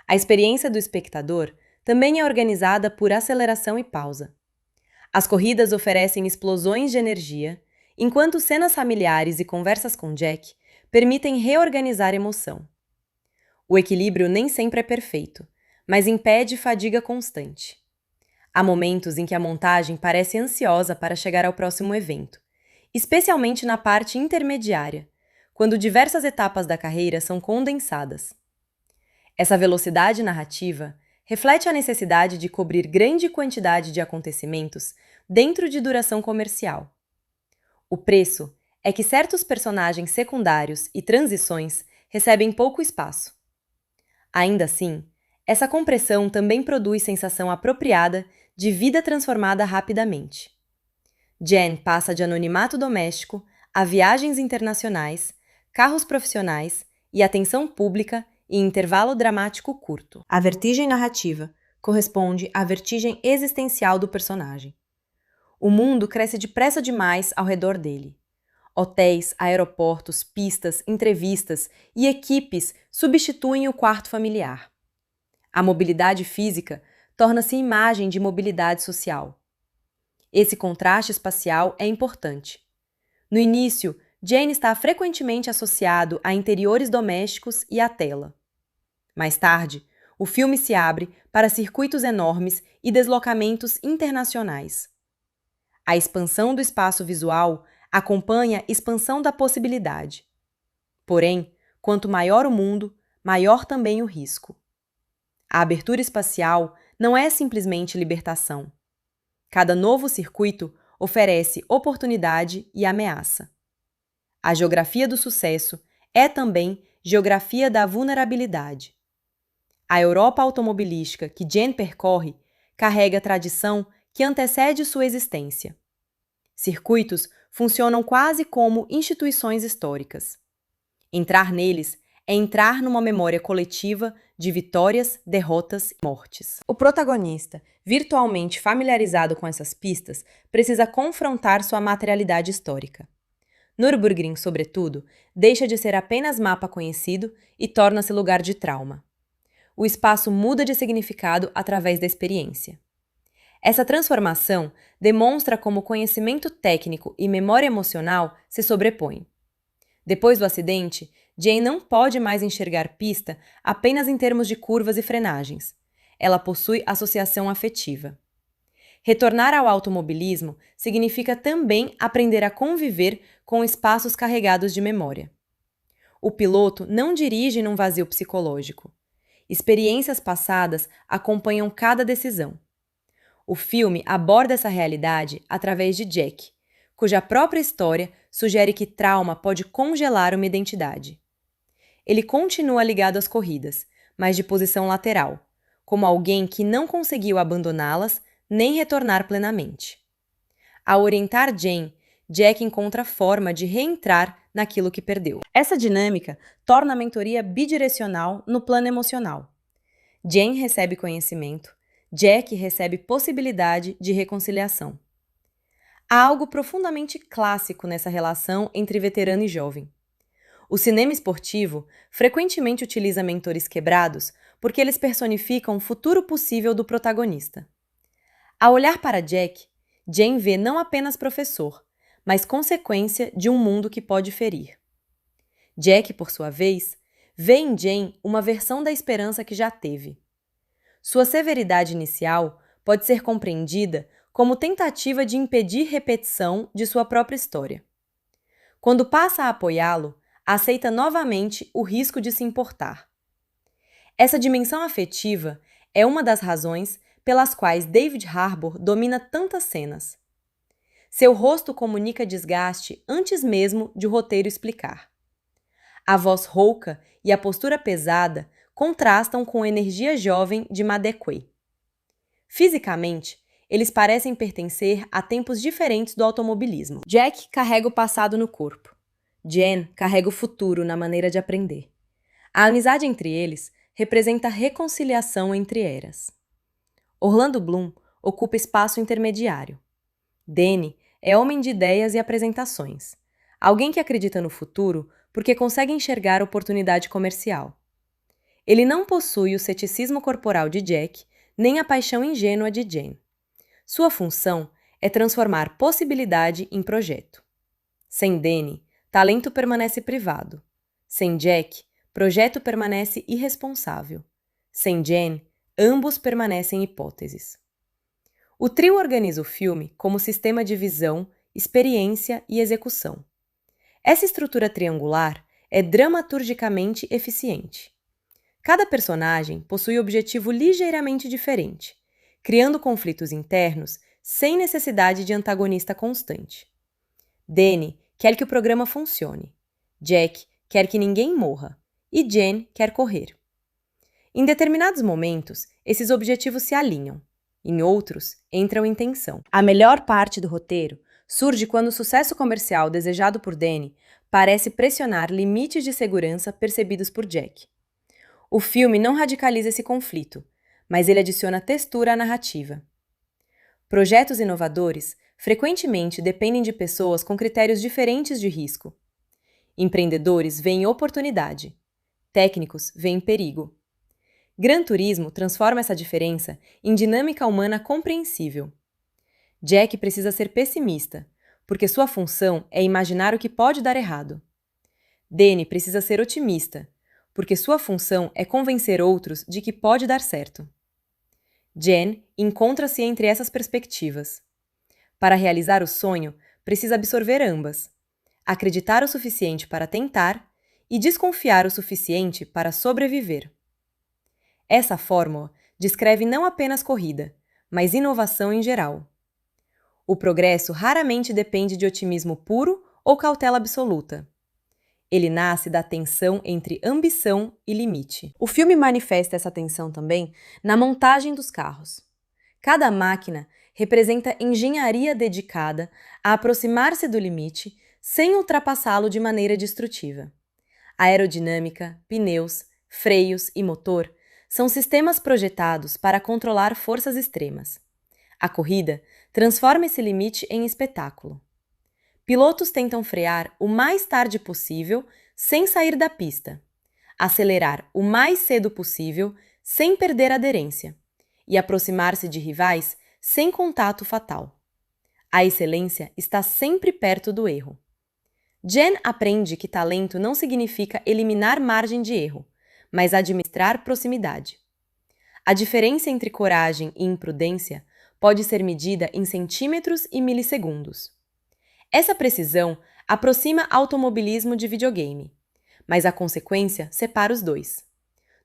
A experiência do espectador também é organizada por aceleração e pausa. As corridas oferecem explosões de energia, enquanto cenas familiares e conversas com Jack permitem reorganizar emoção. O equilíbrio nem sempre é perfeito, mas impede fadiga constante. Há momentos em que a montagem parece ansiosa para chegar ao próximo evento, especialmente na parte intermediária, quando diversas etapas da carreira são condensadas. Essa velocidade narrativa reflete a necessidade de cobrir grande quantidade de acontecimentos dentro de duração comercial. O preço é que certos personagens secundários e transições recebem pouco espaço. Ainda assim, essa compressão também produz sensação apropriada de vida transformada rapidamente. Jen passa de anonimato doméstico a viagens internacionais, carros profissionais e atenção pública em intervalo dramático curto. A vertigem narrativa corresponde à vertigem existencial do personagem. O mundo cresce depressa demais ao redor dele. Hotéis, aeroportos, pistas, entrevistas e equipes substituem o quarto familiar. A mobilidade física torna-se imagem de mobilidade social. Esse contraste espacial é importante. No início, Jane está frequentemente associado a interiores domésticos e à tela. Mais tarde, o filme se abre para circuitos enormes e deslocamentos internacionais. A expansão do espaço visual acompanha a expansão da possibilidade. Porém, quanto maior o mundo, maior também o risco. A abertura espacial não é simplesmente libertação. Cada novo circuito oferece oportunidade e ameaça. A geografia do sucesso é também geografia da vulnerabilidade. A Europa automobilística que Jen percorre carrega tradição que antecede sua existência. Circuitos funcionam quase como instituições históricas. Entrar neles é entrar numa memória coletiva de vitórias, derrotas e mortes. O protagonista, virtualmente familiarizado com essas pistas, precisa confrontar sua materialidade histórica. Nürburgring, sobretudo, deixa de ser apenas mapa conhecido e torna-se lugar de trauma. O espaço muda de significado através da experiência. Essa transformação demonstra como conhecimento técnico e memória emocional se sobrepõem. Depois do acidente, Jane não pode mais enxergar pista apenas em termos de curvas e frenagens. Ela possui associação afetiva. Retornar ao automobilismo significa também aprender a conviver com espaços carregados de memória. O piloto não dirige num vazio psicológico. Experiências passadas acompanham cada decisão. O filme aborda essa realidade através de Jack, cuja própria história sugere que trauma pode congelar uma identidade. Ele continua ligado às corridas, mas de posição lateral, como alguém que não conseguiu abandoná-las nem retornar plenamente. Ao orientar Jane, Jack encontra forma de reentrar naquilo que perdeu. Essa dinâmica torna a mentoria bidirecional no plano emocional. Jane recebe conhecimento, Jack recebe possibilidade de reconciliação. Há algo profundamente clássico nessa relação entre veterano e jovem. O cinema esportivo frequentemente utiliza mentores quebrados porque eles personificam o futuro possível do protagonista. Ao olhar para Jack, Jane vê não apenas professor, mas consequência de um mundo que pode ferir. Jack, por sua vez, vê em Jane uma versão da esperança que já teve. Sua severidade inicial pode ser compreendida como tentativa de impedir repetição de sua própria história. Quando passa a apoiá-lo, aceita novamente o risco de se importar. Essa dimensão afetiva é uma das razões pelas quais David Harbour domina tantas cenas. Seu rosto comunica desgaste antes mesmo de o roteiro explicar. A voz rouca e a postura pesada contrastam com a energia jovem de Madekwe. Fisicamente, eles parecem pertencer a tempos diferentes do automobilismo. Jack carrega o passado no corpo. Jen carrega o futuro na maneira de aprender. A amizade entre eles representa a reconciliação entre eras. Orlando Bloom ocupa espaço intermediário. Danny é homem de ideias e apresentações. Alguém que acredita no futuro porque consegue enxergar oportunidade comercial. Ele não possui o ceticismo corporal de Jack, nem a paixão ingênua de Jane. Sua função é transformar possibilidade em projeto. Sem Danny, talento permanece privado. Sem Jack, projeto permanece irresponsável. Sem Jane, ambos permanecem hipóteses. O trio organiza o filme como sistema de visão, experiência e execução. Essa estrutura triangular é dramaturgicamente eficiente. Cada personagem possui objetivo ligeiramente diferente, criando conflitos internos sem necessidade de antagonista constante. Danny quer que o programa funcione. Jack quer que ninguém morra. E Jen quer correr. Em determinados momentos, esses objetivos se alinham. Em outros, entram em tensão. A melhor parte do roteiro surge quando o sucesso comercial desejado por Danny parece pressionar limites de segurança percebidos por Jack. O filme não radicaliza esse conflito, mas ele adiciona textura à narrativa. Projetos inovadores frequentemente dependem de pessoas com critérios diferentes de risco. Empreendedores veem oportunidade, técnicos veem perigo. Gran Turismo transforma essa diferença em dinâmica humana compreensível. Jack precisa ser pessimista, porque sua função é imaginar o que pode dar errado. Danny precisa ser otimista, porque sua função é convencer outros de que pode dar certo. Jen encontra-se entre essas perspectivas. Para realizar o sonho, precisa absorver ambas, acreditar o suficiente para tentar e desconfiar o suficiente para sobreviver. Essa fórmula descreve não apenas corrida, mas inovação em geral. O progresso raramente depende de otimismo puro ou cautela absoluta. Ele nasce da tensão entre ambição e limite. O filme manifesta essa tensão também na montagem dos carros. Cada máquina representa engenharia dedicada a aproximar-se do limite sem ultrapassá-lo de maneira destrutiva. A aerodinâmica, pneus, freios e motor são sistemas projetados para controlar forças extremas. A corrida transforma esse limite em espetáculo. Pilotos tentam frear o mais tarde possível sem sair da pista, acelerar o mais cedo possível sem perder aderência e aproximar-se de rivais sem contato fatal. A excelência está sempre perto do erro. Jen aprende que talento não significa eliminar margem de erro, mas administrar proximidade. A diferença entre coragem e imprudência pode ser medida em centímetros e milissegundos. Essa precisão aproxima automobilismo de videogame, mas a consequência separa os dois.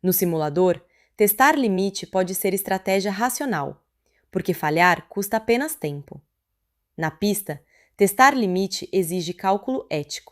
No simulador, testar limite pode ser estratégia racional, porque falhar custa apenas tempo. Na pista, testar limite exige cálculo ético.